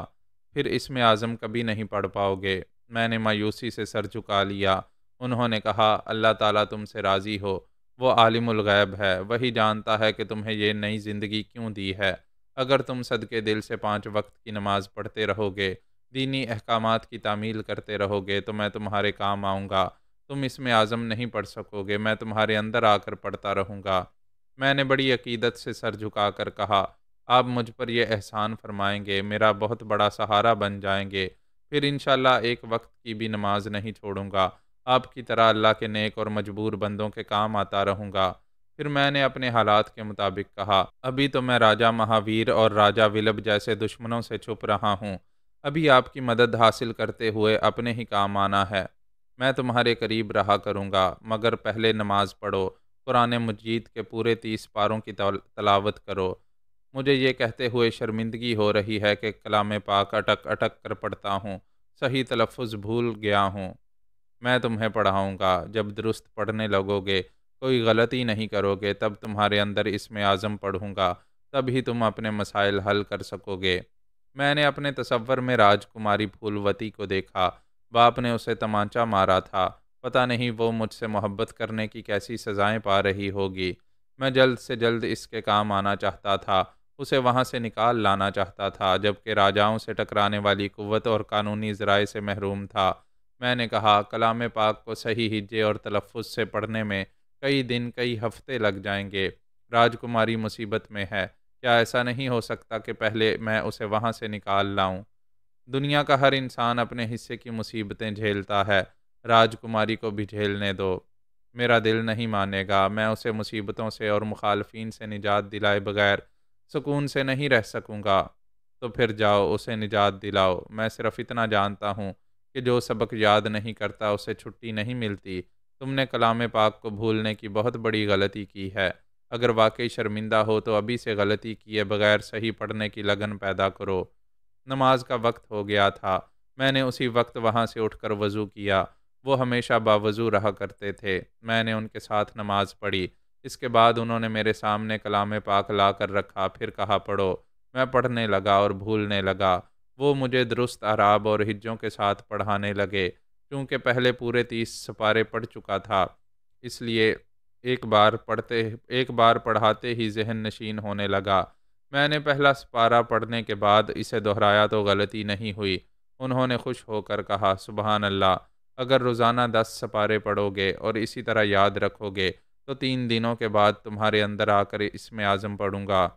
Speaker 1: फिर इसमें आज़म कभी नहीं पढ़ पाओगे। मैंने मायूसी से सर झुका लिया। उन्होंने कहा, अल्लाह ताला तुमसे राज़ी हो। वो आलिमुल गैब है, वही जानता है कि तुम्हें ये नई ज़िंदगी क्यों दी है। अगर तुम सदके दिल से 5 वक्त की नमाज़ पढ़ते रहोगे, दीनी अहकामात की तामील करते रहोगे, तो मैं तुम्हारे काम आऊँगा। तुम इसमें आज़म नहीं पढ़ सकोगे, मैं तुम्हारे अंदर आकर पढ़ता रहूँगा। मैंने बड़ी अकीदत से सर झुकाकर कहा, आप मुझ पर यह एहसान फरमाएंगे, मेरा बहुत बड़ा सहारा बन जाएंगे। फिर इंशाल्लाह एक वक्त की भी नमाज नहीं छोड़ूंगा, आपकी तरह अल्लाह के नेक और मजबूर बंदों के काम आता रहूंगा। फिर मैंने अपने हालात के मुताबिक कहा, अभी तो मैं राजा महावीर और राजा विलब जैसे दुश्मनों से छुप रहा हूँ। अभी आपकी मदद हासिल करते हुए अपने ही काम आना है। मैं तुम्हारे करीब रहा करूँगा, मगर पहले नमाज पढ़ो, कुरान मजीद के पूरे 30 पारों की तलावत करो। मुझे ये कहते हुए शर्मिंदगी हो रही है कि कलाम पाक अटक अटक कर पढ़ता हूँ, सही तलफ़ुज़ भूल गया हूँ। मैं तुम्हें पढ़ाऊँगा, जब दुरुस्त पढ़ने लगोगे, कोई गलती नहीं करोगे, तब तुम्हारे अंदर इसमें आज़म पढ़ूँगा, तभी तुम अपने मसाइल हल कर सकोगे। मैंने अपने तसव्वुर में राजकुमारी फूलवती को देखा। बाप ने उसे तमाचा मारा था। पता नहीं वो मुझसे मोहब्बत करने की कैसी सज़ाएं पा रही होगी। मैं जल्द से जल्द इसके काम आना चाहता था, उसे वहाँ से निकाल लाना चाहता था, जबकि राजाओं से टकराने वाली कुव्वत और कानूनी ज़राए से महरूम था। मैंने कहा, कलाम पाक को सही हिज्जे और तलफ़ुज़ से पढ़ने में कई दिन कई हफ्ते लग जाएंगे। राजकुमारी मुसीबत में है, क्या ऐसा नहीं हो सकता कि पहले मैं उसे वहाँ से निकाल लाऊं? दुनिया का हर इंसान अपने हिस्से की मुसीबतें झेलता है, राजकुमारी को भी झेलने दो। मेरा दिल नहीं मानेगा, मैं उसे मुसीबतों से और मुखालफीन से निजात दिलाए बगैर सुकून से नहीं रह सकूँगा। तो फिर जाओ, उसे निजात दिलाओ। मैं सिर्फ इतना जानता हूँ कि जो सबक याद नहीं करता उसे छुट्टी नहीं मिलती। तुमने कलाम पाक को भूलने की बहुत बड़ी गलती की है। अगर वाकई शर्मिंदा हो तो अभी से गलती किए बगैर सही पढ़ने की लगन पैदा करो। नमाज का वक्त हो गया था। मैंने उसी वक्त वहाँ से उठकर वज़ू किया। वो हमेशा बावज़ू रहा करते थे। मैंने उनके साथ नमाज पढ़ी। इसके बाद उन्होंने मेरे सामने कलाम पाक ला कर रखा, फिर कहा, पढ़ो। मैं पढ़ने लगा और भूलने लगा। वो मुझे दुरुस्त आराब और हिज्जों के साथ पढ़ाने लगे। चूँकि पहले पूरे 30 सिपारे पढ़ चुका था, इसलिए एक बार पढ़ाते ही ज़हन नशीन होने लगा। मैंने पहला सिपारा पढ़ने के बाद इसे दोहराया तो गलती नहीं हुई। उन्होंने खुश होकर कहा, सुबहान अल्लाह! अगर रोज़ाना 10 सिपारे पढ़ोगे और इसी तरह याद रखोगे, तो 3 दिनों के बाद तुम्हारे अंदर आकर इसमें आज़म पढ़ूंगा।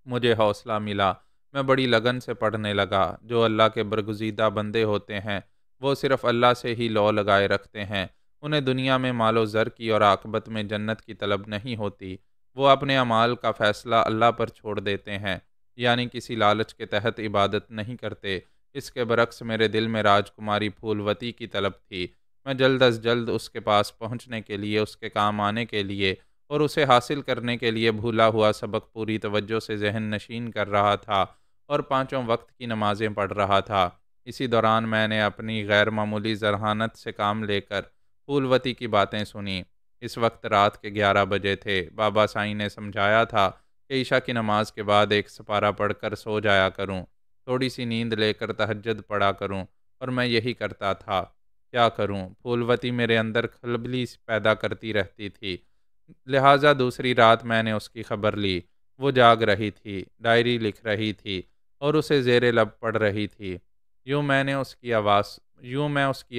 Speaker 1: मुझे हौसला मिला। मैं बड़ी लगन से पढ़ने लगा। जो अल्लाह के बरगुज़ीदा बंदे होते हैं, वो सिर्फ़ अल्लाह से ही लौ लगाए रखते हैं। उन्हें दुनिया में मालो ज़र की और आक़िबत में जन्नत की तलब नहीं होती। वो अपने अमाल का फ़ैसला अल्लाह पर छोड़ देते हैं, यानी किसी लालच के तहत इबादत नहीं करते। इसके बरक्स मेरे दिल में राजकुमारी फूलवती की तलब थी। मैं जल्द अज़ जल्द उसके पास पहुँचने के लिए, उसके काम आने के लिए और उसे हासिल करने के लिए भूला हुआ सबक पूरी तवज्जो से ज़हन नशीन कर रहा था और पाँचों वक्त की नमाज़ें पढ़ रहा था। इसी दौरान मैंने अपनी गैर मामूली ज़रहानत से काम लेकर फूलवती की बातें सुनी। इस वक्त रात के 11 बजे थे। बाबा साईं ने समझाया था कि ईशा की नमाज के बाद एक सपारा पढ़कर सो जाया करूं, थोड़ी सी नींद लेकर तहज्जुद पढ़ा करूं, और मैं यही करता था। क्या करूं, फूलवती मेरे अंदर खलबली पैदा करती रहती थी। लिहाजा दूसरी रात मैंने उसकी खबर ली। वो जाग रही थी, डायरी लिख रही थी और उसे ज़ेरे लब पढ़ रही थी। यूं मैं उसकी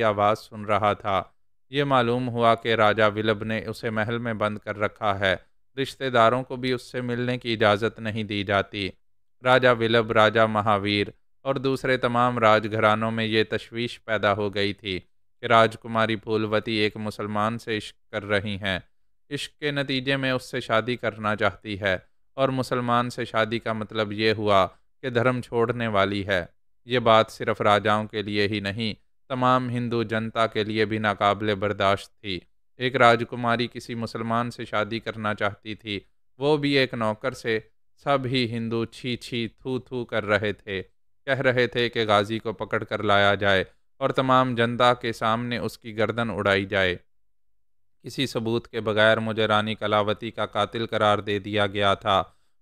Speaker 1: आवाज़ सुन रहा था। ये मालूम हुआ कि राजा विलब ने उसे महल में बंद कर रखा है। रिश्तेदारों को भी उससे मिलने की इजाज़त नहीं दी जाती। राजा विलब, राजा महावीर और दूसरे तमाम राजघरानों में ये तशवीश पैदा हो गई थी कि राजकुमारी फूलवती एक मुसलमान से इश्क कर रही हैं। इश्क के नतीजे में उससे शादी करना चाहती है, और मुसलमान से शादी का मतलब ये हुआ कि धर्म छोड़ने वाली है। ये बात सिर्फ राजाओं के लिए ही नहीं, तमाम हिंदू जनता के लिए भी नाकाबिले बर्दाश्त थी। एक राजकुमारी किसी मुसलमान से शादी करना चाहती थी, वो भी एक नौकर से। सब ही हिंदू छी छी थू थू कर रहे थे, कह रहे थे कि गाजी को पकड़ कर लाया जाए और तमाम जनता के सामने उसकी गर्दन उड़ाई जाए। किसी सबूत के बगैर मुझे रानी कलावती का कातिल करार दे दिया गया था।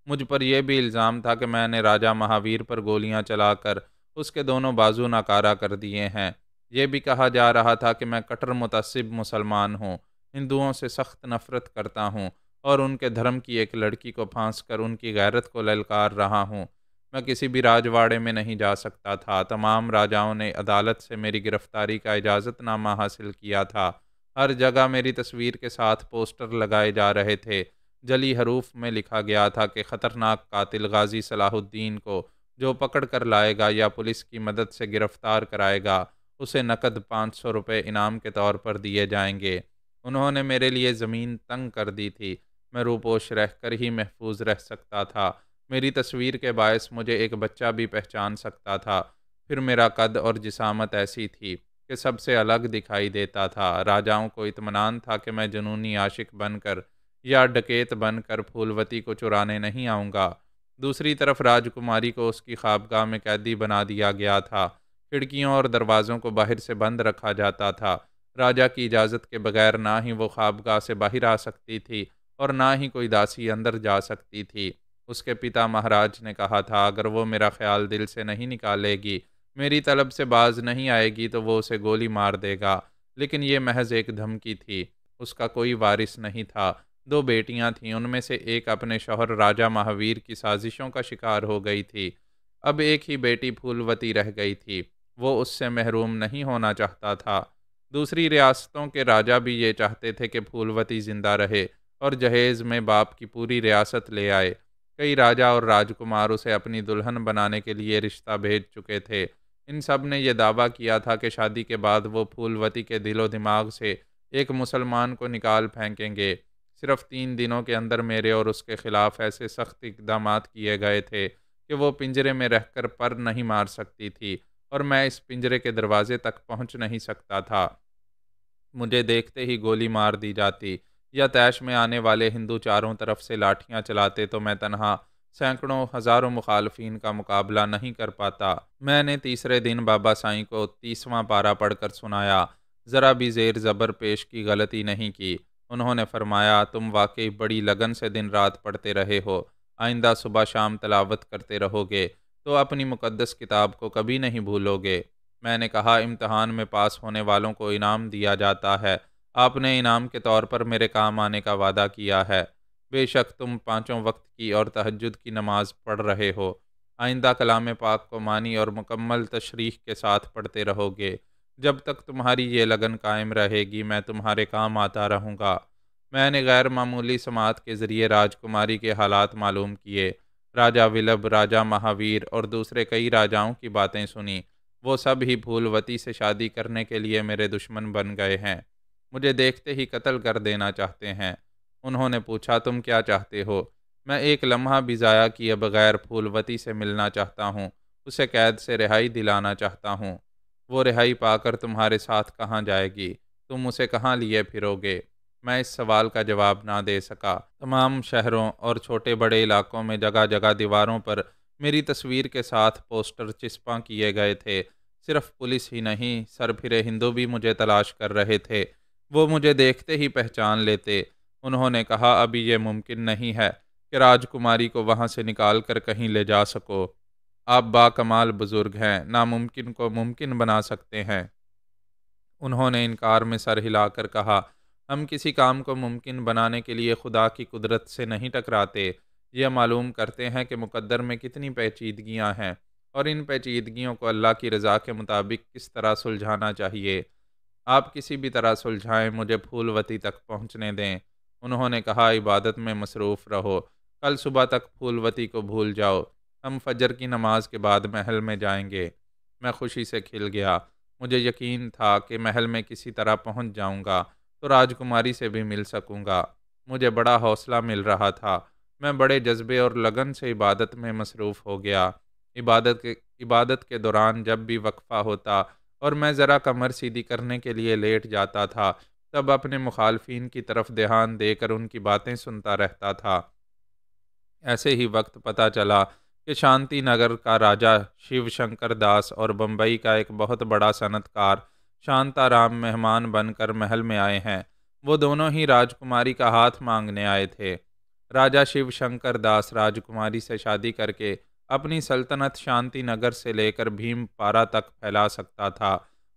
Speaker 1: मुझ पर यह भी इल्ज़ाम था कि मैंने राजा महावीर पर गोलियां चलाकर उसके दोनों बाजू नाकारा कर दिए हैं। यह भी कहा जा रहा था कि मैं कट्टर मुतअस्सिब मुसलमान हूँ, हिंदुओं से सख्त नफरत करता हूँ और उनके धर्म की एक लड़की को फांस कर उनकी गैरत को ललकार रहा हूँ। मैं किसी भी राजवाड़े में नहीं जा सकता था। तमाम राजाओं ने अदालत से मेरी गिरफ्तारी का इजाज़तनामा हासिल किया था। हर जगह मेरी तस्वीर के साथ पोस्टर लगाए जा रहे थे। जली हरूफ में लिखा गया था कि ख़तरनाक कातिल गाजी सलाहुद्दीन को जो पकड़ कर लाएगा या पुलिस की मदद से गिरफ्तार कराएगा, उसे नकद 500 रुपये इनाम के तौर पर दिए जाएंगे। उन्होंने मेरे लिए ज़मीन तंग कर दी थी। मैं रूपोश रहकर ही महफूज रह सकता था। मेरी तस्वीर के बायस मुझे एक बच्चा भी पहचान सकता था। फिर मेरा कद और जिसामत ऐसी थी कि सबसे अलग दिखाई देता था। राजाओं को इत्मीनान था कि मैं जुनूनी आशिक बनकर या डकैत बनकर फूलवती को चुराने नहीं आऊँगा। दूसरी तरफ राजकुमारी को उसकी ख्वाबगाह में कैदी बना दिया गया था। खिड़कियों और दरवाज़ों को बाहर से बंद रखा जाता था। राजा की इजाज़त के बगैर ना ही वो ख्वाबगाह से बाहर आ सकती थी और ना ही कोई दासी अंदर जा सकती थी। उसके पिता महाराज ने कहा था, अगर वो मेरा ख्याल दिल से नहीं निकालेगी, मेरी तलब से बाज नहीं आएगी, तो वो उसे गोली मार देगा। लेकिन ये महज एक धमकी थी। उसका कोई वारिस नहीं था। 2 बेटियां थीं, उनमें से एक अपने शौहर राजा महावीर की साजिशों का शिकार हो गई थी। अब एक ही बेटी फूलवती रह गई थी। वो उससे महरूम नहीं होना चाहता था। दूसरी रियासतों के राजा भी ये चाहते थे कि फूलवती जिंदा रहे और जहेज में बाप की पूरी रियासत ले आए। कई राजा और राजकुमार उसे अपनी दुल्हन बनाने के लिए रिश्ता भेज चुके थे। इन सब ने यह दावा किया था कि शादी के बाद वो फूलवती के दिलो दिमाग से एक मुसलमान को निकाल फेंकेंगे। सिर्फ 3 दिनों के अंदर मेरे और उसके खिलाफ ऐसे सख्त इकदाम किए गए थे कि वो पिंजरे में रहकर पर नहीं मार सकती थी और मैं इस पिंजरे के दरवाजे तक पहुंच नहीं सकता था। मुझे देखते ही गोली मार दी जाती या तैश में आने वाले हिंदू चारों तरफ से लाठियां चलाते तो मैं तन्हा सैकड़ों हजारों मुखालफीन का मुकाबला नहीं कर पाता। मैंने तीसरे दिन बाबा साईं को 30वां पारा पढ़कर सुनाया। ज़रा भी ज़ेर ज़बर पेश की गलती नहीं की। उन्होंने फरमाया, तुम वाकई बड़ी लगन से दिन रात पढ़ते रहे हो। आइंदा सुबह शाम तलावत करते रहोगे तो अपनी मुकद्दस किताब को कभी नहीं भूलोगे। मैंने कहा, इम्तहान में पास होने वालों को इनाम दिया जाता है। आपने इनाम के तौर पर मेरे काम आने का वादा किया है। बेशक तुम 5 वक्त की और तहज्जुद की नमाज पढ़ रहे हो। आइंदा कलाम पाक को मानी और मुकम्मल तशरीह के साथ पढ़ते रहोगे। जब तक तुम्हारी ये लगन कायम रहेगी, मैं तुम्हारे काम आता रहूँगा। मैंने गैर मामूली समात के ज़रिए राजकुमारी के हालात मालूम किए। राजा विलब, राजा महावीर और दूसरे कई राजाओं की बातें सुनी। वो सब ही फूलवती से शादी करने के लिए मेरे दुश्मन बन गए हैं। मुझे देखते ही कत्ल कर देना चाहते हैं। उन्होंने पूछा, तुम क्या चाहते हो? मैं एक लम्हा भी ज़ाया किए बगैर फूलवती से मिलना चाहता हूँ। उसे कैद से रिहाई दिलाना चाहता हूँ। वो रिहाई पाकर तुम्हारे साथ कहाँ जाएगी? तुम उसे कहाँ लिए फिरोगे? मैं इस सवाल का जवाब ना दे सका। तमाम शहरों और छोटे बड़े इलाकों में जगह जगह दीवारों पर मेरी तस्वीर के साथ पोस्टर चिस्पा किए गए थे। सिर्फ पुलिस ही नहीं, सरफिरे हिंदू भी मुझे तलाश कर रहे थे। वो मुझे देखते ही पहचान लेते। उन्होंने कहा, अभी ये मुमकिन नहीं है कि राजकुमारी को वहाँ से निकाल कर कहीं ले जा सको। आप बाकमाल बुजुर्ग हैं, नामुमकिन को मुमकिन बना सकते हैं। उन्होंने इनकार में सर हिलाकर कहा, हम किसी काम को मुमकिन बनाने के लिए खुदा की कुदरत से नहीं टकराते। यह मालूम करते हैं कि मुकद्दर में कितनी पेचीदगियां हैं और इन पेचीदगियों को अल्लाह की रज़ा के मुताबिक किस तरह सुलझाना चाहिए। आप किसी भी तरह सुलझाएं, मुझे फूलवती तक पहुंचने दें। उन्होंने कहा, इबादत में मसरूफ़ रहो। कल सुबह तक फूलवती को भूल जाओ। हम फजर की नमाज के बाद महल में जाएंगे। मैं खुशी से खिल गया। मुझे यकीन था कि महल में किसी तरह पहुंच जाऊंगा तो राजकुमारी से भी मिल सकूंगा। मुझे बड़ा हौसला मिल रहा था। मैं बड़े जज्बे और लगन से इबादत में मसरूफ़ हो गया। इबादत के दौरान जब भी वक्फ़ा होता और मैं ज़रा कमर सीधी करने के लिए लेट जाता था, तब अपने मुखालफिन की तरफ ध्यान देकर उनकी बातें सुनता रहता था। ऐसे ही वक्त पता चला कि शांति नगर का राजा शिव शंकर दास और बम्बई का एक बहुत बड़ा सनतकार शांताराम मेहमान बनकर महल में आए हैं। वो दोनों ही राजकुमारी का हाथ मांगने आए थे। राजा शिव शंकर दास राजकुमारी से शादी करके अपनी सल्तनत शांति नगर से लेकर भीमपारा तक फैला सकता था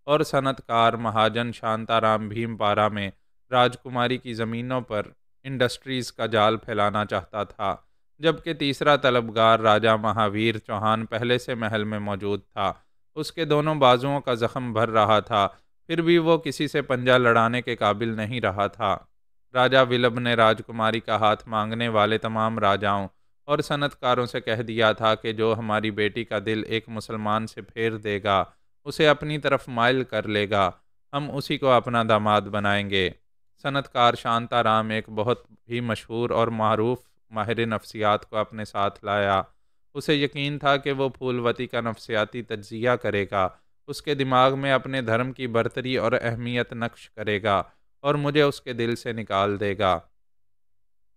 Speaker 1: और सनतकार महाजन शांताराम भीमपारा में राजकुमारी की ज़मीनों पर इंडस्ट्रीज़ का जाल फैलाना चाहता था। जबकि तीसरा तलबगार राजा महावीर चौहान पहले से महल में मौजूद था। उसके दोनों बाजुओं का जख्म भर रहा था, फिर भी वो किसी से पंजा लड़ाने के काबिल नहीं रहा था। राजा विलभ ने राजकुमारी का हाथ मांगने वाले तमाम राजाओं और सनतकारों से कह दिया था कि जो हमारी बेटी का दिल एक मुसलमान से फेर देगा, उसे अपनी तरफ माइल कर लेगा, हम उसी को अपना दामाद बनाएंगे। सनतकार शांताराम एक बहुत ही मशहूर और मारूफ माहिर नफ्सियात को अपने साथ लाया। उसे यकीन था कि वो फूलवती का नफ्सियाती तज्जिया करेगा, उसके दिमाग में अपने धर्म की बरतरी और अहमियत नक्श करेगा और मुझे उसके दिल से निकाल देगा।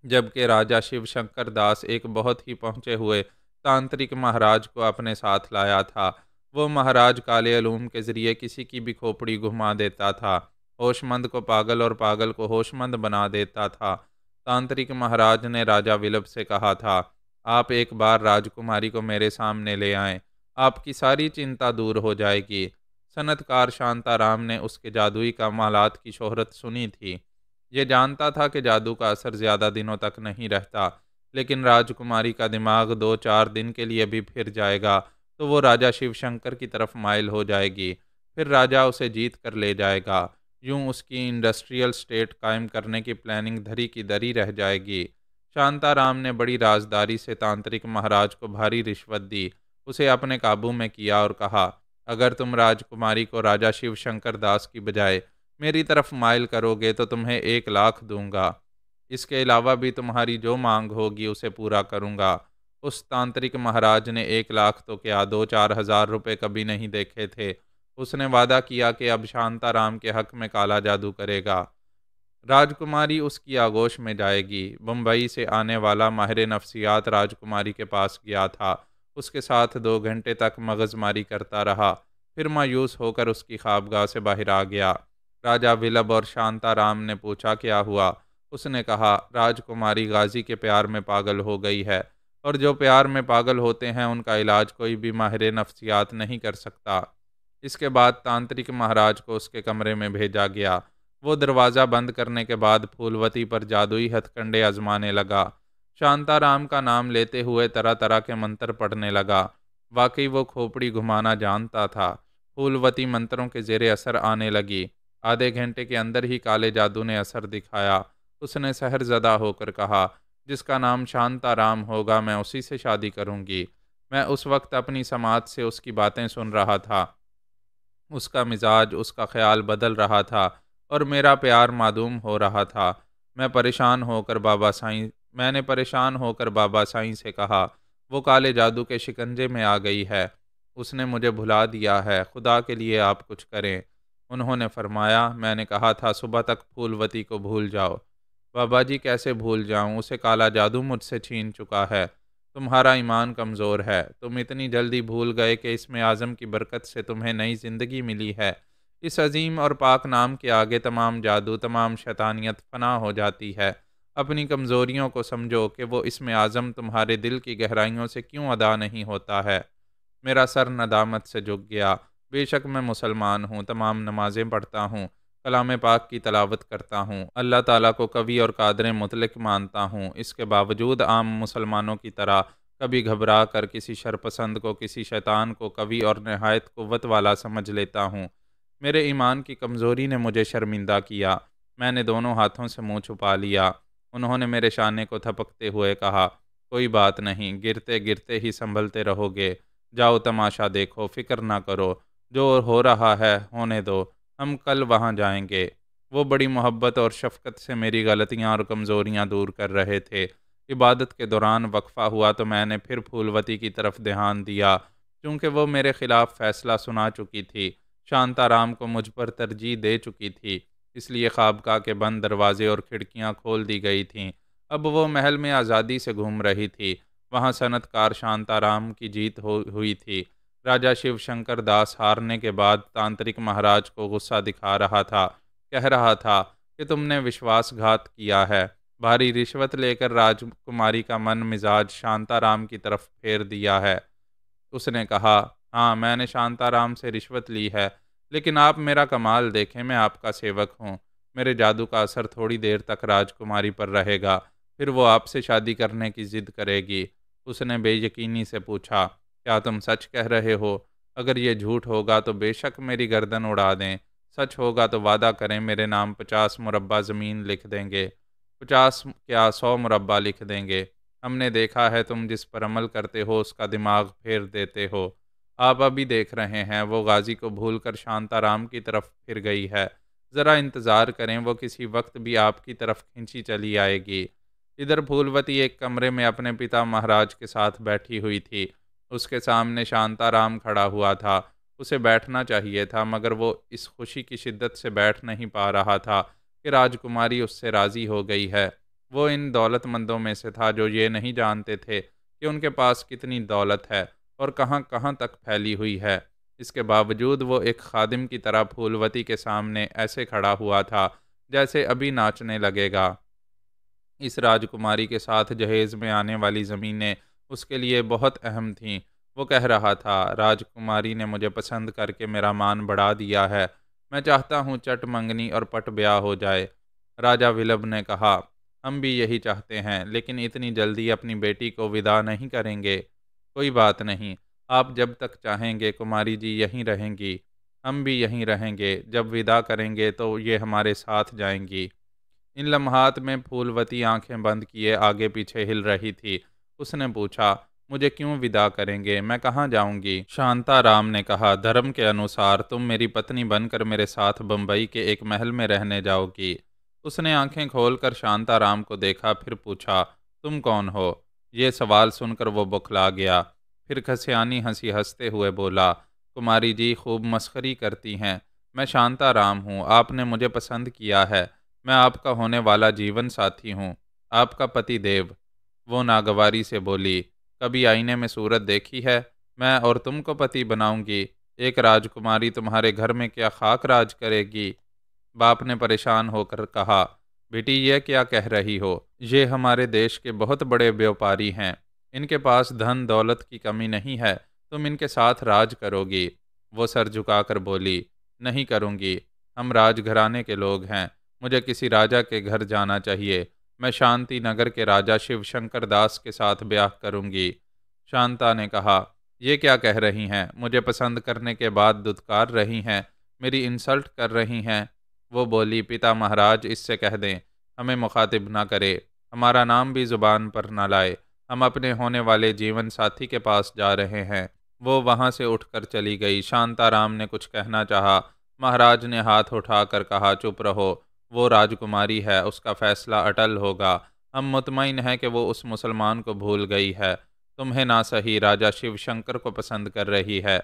Speaker 1: जबकि राजा शिव शंकर दास एक बहुत ही पहुंचे हुए तांत्रिक महाराज को अपने साथ लाया था। वो महाराज काले अलूम के जरिए किसी की भी खोपड़ी घुमा देता था, होशमंद को पागल और पागल को होशमंद बना देता था। तांत्रिक महाराज ने राजा विलभ से कहा था, आप एक बार राजकुमारी को मेरे सामने ले आएं, आपकी सारी चिंता दूर हो जाएगी। सनतकार शांताराम ने उसके जादुई कमालात की शोहरत सुनी थी। ये जानता था कि जादू का असर ज़्यादा दिनों तक नहीं रहता, लेकिन राजकुमारी का दिमाग 2-4 दिन के लिए भी फिर जाएगा तो वो राजा शिव शंकर की तरफ माइल हो जाएगी। फिर राजा उसे जीत कर ले जाएगा। यूं उसकी इंडस्ट्रियल स्टेट कायम करने की प्लानिंग धरी की धरी रह जाएगी। शांताराम ने बड़ी राजदारी से तांत्रिक महाराज को भारी रिश्वत दी, उसे अपने काबू में किया और कहा, अगर तुम राजकुमारी को राजा शिव शंकर दास की बजाय मेरी तरफ माइल करोगे तो तुम्हें 1 लाख दूंगा। इसके अलावा भी तुम्हारी जो मांग होगी उसे पूरा करूंगा। उस तांत्रिक महाराज ने 1 लाख तो क्या 2-4 हज़ार रुपये कभी नहीं देखे थे। उसने वादा किया कि अब शांताराम के हक में काला जादू करेगा। राजकुमारी उसकी आगोश में जाएगी। बम्बई से आने वाला माहिर नफ्सियात राजकुमारी के पास गया था। उसके साथ 2 घंटे तक मगजमारी करता रहा, फिर मायूस होकर उसकी ख्वाबगाह से बाहर आ गया। राजा विलभ और शांताराम ने पूछा, क्या हुआ? उसने कहा, राजकुमारी गाजी के प्यार में पागल हो गई है, और जो प्यार में पागल होते हैं उनका इलाज कोई भी माहिर नफ्सियात नहीं कर सकता। इसके बाद तांत्रिक महाराज को उसके कमरे में भेजा गया। वो दरवाज़ा बंद करने के बाद फूलवती पर जादुई हथकंडे आजमाने लगा। शांताराम का नाम लेते हुए तरह तरह के मंत्र पढ़ने लगा। वाकई वो खोपड़ी घुमाना जानता था। फूलवती मंत्रों के जेरे असर आने लगी। आधे घंटे के अंदर ही काले जादू ने असर दिखाया। उसने सहरज़दा होकर कहा, जिसका नाम शांताराम होगा मैं उसी से शादी करूंगी। मैं उस वक्त अपनी समाज से उसकी बातें सुन रहा था। उसका मिजाज, उसका ख्याल बदल रहा था और मेरा प्यार मादूम हो रहा था। मैंने परेशान होकर बाबा साईं से कहा, वो काले जादू के शिकंजे में आ गई है, उसने मुझे भुला दिया है, खुदा के लिए आप कुछ करें। उन्होंने फरमाया, मैंने कहा था सुबह तक फूलवती को भूल जाओ। बाबा जी, कैसे भूल जाऊं? उसे काला जादू मुझसे छीन चुका है। तुम्हारा ईमान कमज़ोर है। तुम इतनी जल्दी भूल गए कि इसमें आज़म की बरकत से तुम्हें नई ज़िंदगी मिली है। इस अजीम और पाक नाम के आगे तमाम जादू, तमाम शैतानियत फना हो जाती है। अपनी कमज़ोरियों को समझो कि वो इसमें आज़म तुम्हारे दिल की गहराइयों से क्यों अदा नहीं होता है। मेरा सर नदामत से झुक गया। बेशक मैं मुसलमान हूँ, तमाम नमाज़ें पढ़ता हूँ, कलाम पाक की तलावत करता हूँ, अल्लाह ताला को कवी और कादर मुतलक मानता हूँ। इसके बावजूद आम मुसलमानों की तरह कभी घबरा कर किसी शरपसंद को, किसी शैतान को कवि और नहायत कुव्वत वाला समझ लेता हूँ। मेरे ईमान की कमज़ोरी ने मुझे शर्मिंदा किया। मैंने दोनों हाथों से मुँह छुपा लिया। उन्होंने मेरे शाने को थपकते हुए कहा, कोई बात नहीं, गिरते गिरते ही संभलते रहोगे। जाओ तमाशा देखो, फिक्र ना करो, जो हो रहा है होने दो, हम कल वहाँ जाएंगे। वो बड़ी मोहब्बत और शफकत से मेरी गलतियाँ और कमज़ोरियाँ दूर कर रहे थे। इबादत के दौरान वक्फ़ा हुआ तो मैंने फिर फूलवती की तरफ ध्यान दिया। चूँकि वो मेरे खिलाफ फ़ैसला सुना चुकी थी, शांताराम को मुझ पर तरजीह दे चुकी थी, इसलिए ख्वाबगाह के बंद दरवाजे और खिड़कियाँ खोल दी गई थीं। अब वो महल में आज़ादी से घूम रही थी। वहाँ सनतकार शांताराम की जीत हुई थी। राजा शिव शंकर दास हारने के बाद तांत्रिक महाराज को गुस्सा दिखा रहा था। कह रहा था कि तुमने विश्वासघात किया है। भारी रिश्वत लेकर राजकुमारी का मन मिजाज शांताराम की तरफ फेर दिया है। उसने कहा, हाँ, मैंने शांताराम से रिश्वत ली है, लेकिन आप मेरा कमाल देखें, मैं आपका सेवक हूँ। मेरे जादू का असर थोड़ी देर तक राजकुमारी पर रहेगा, फिर वो आपसे शादी करने की जिद करेगी। उसने बेयकीनी से पूछा, क्या तुम सच कह रहे हो? अगर ये झूठ होगा तो बेशक मेरी गर्दन उड़ा दें, सच होगा तो वादा करें मेरे नाम 50 मुरब्बा ज़मीन लिख देंगे। 50 क्या 100 मुरब्बा लिख देंगे। हमने देखा है तुम जिस पर अमल करते हो उसका दिमाग फेर देते हो। आप अभी देख रहे हैं वो गाजी को भूलकर शांताराम की तरफ फिर गई है। ज़रा इंतज़ार करें, वो किसी वक्त भी आपकी तरफ खींची चली आएगी। इधर फूलवती एक कमरे में अपने पिता महाराज के साथ बैठी हुई थी। उसके सामने शांताराम खड़ा हुआ था। उसे बैठना चाहिए था, मगर वो इस खुशी की शिद्दत से बैठ नहीं पा रहा था कि राजकुमारी उससे राज़ी हो गई है। वो इन दौलतमंदों में से था जो ये नहीं जानते थे कि उनके पास कितनी दौलत है और कहाँ कहाँ तक फैली हुई है। इसके बावजूद वो एक खादिम की तरह फूलवती के सामने ऐसे खड़ा हुआ था जैसे अभी नाचने लगेगा। इस राजकुमारी के साथ जहेज़ में आने वाली ज़मीनें उसके लिए बहुत अहम थीं। वो कह रहा था, राजकुमारी ने मुझे पसंद करके मेरा मान बढ़ा दिया है। मैं चाहता हूँ चट मंगनी और पट ब्याह हो जाए। राजा विलभ ने कहा, हम भी यही चाहते हैं, लेकिन इतनी जल्दी अपनी बेटी को विदा नहीं करेंगे। कोई बात नहीं, आप जब तक चाहेंगे कुमारी जी यहीं रहेंगी। हम भी यहीं रहेंगे। जब विदा करेंगे तो ये हमारे साथ जाएंगी। इन लम्हात में फूलवती आंखें बंद किए आगे पीछे हिल रही थी। उसने पूछा, मुझे क्यों विदा करेंगे? मैं कहाँ जाऊंगी? शांताराम ने कहा, धर्म के अनुसार तुम मेरी पत्नी बनकर मेरे साथ बम्बई के एक महल में रहने जाओगी। उसने आंखें खोलकर शांताराम को देखा, फिर पूछा, तुम कौन हो? ये सवाल सुनकर वो बौखला गया। फिर खसियानी हंसी हंसते हुए बोला, कुमारी जी खूब मस्खरी करती हैं। मैं शांताराम हूँ, आपने मुझे पसंद किया है। मैं आपका होने वाला जीवन साथी हूँ, आपका पति देव। वो नागवारी से बोली, कभी आईने में सूरत देखी है? मैं और तुमको पति बनाऊंगी। एक राजकुमारी तुम्हारे घर में क्या खाक राज करेगी? बाप ने परेशान होकर कहा, बेटी ये क्या कह रही हो? ये हमारे देश के बहुत बड़े व्यापारी हैं। इनके पास धन दौलत की कमी नहीं है। तुम इनके साथ राज करोगी? वो सर झुकाकर बोली, नहीं करूँगी। हम राजघराने के लोग हैं। मुझे किसी राजा के घर जाना चाहिए। मैं शांति नगर के राजा शिवशंकर दास के साथ ब्याह करूँगी। शांता ने कहा, ये क्या कह रही हैं? मुझे पसंद करने के बाद दुत्कार रही हैं, मेरी इंसल्ट कर रही हैं। वो बोली, पिता महाराज इससे कह दें हमें मुखातिब ना करे, हमारा नाम भी जुबान पर ना लाए। हम अपने होने वाले जीवन साथी के पास जा रहे हैं। वो वहां से उठकर चली गई। शांताराम ने कुछ कहना चाहा। महाराज ने हाथ उठाकर कहा, चुप रहो। वो राजकुमारी है, उसका फैसला अटल होगा। हम मुतमईन हैं कि वो उस मुसलमान को भूल गई है। तुम्हें ना सही राजा शिवशंकर को पसंद कर रही है।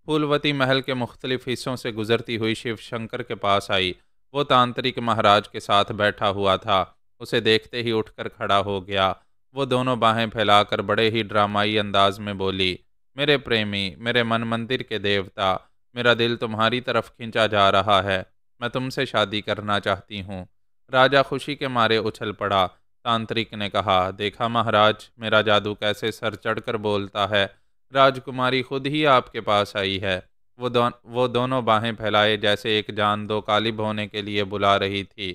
Speaker 1: फूलवती महल के मुख्तलिफ हिस्सों से गुजरती हुई शिवशंकर के पास आई। वो तांत्रिक महाराज के साथ बैठा हुआ था। उसे देखते ही उठकर खड़ा हो गया। वो दोनों बाहें फैलाकर बड़े ही ड्रामाई अंदाज में बोली, मेरे प्रेमी, मेरे मन मंदिर के देवता, मेरा दिल तुम्हारी तरफ खींचा जा रहा है। मैं तुमसे शादी करना चाहती हूँ। राजा खुशी के मारे उछल पड़ा। तांत्रिक ने कहा, देखा महाराज, मेरा जादू कैसे सर चढ़कर बोलता है। राजकुमारी खुद ही आपके पास आई है। वो दोनों बाहें फैलाए जैसे एक जान दो कालिब होने के लिए बुला रही थी।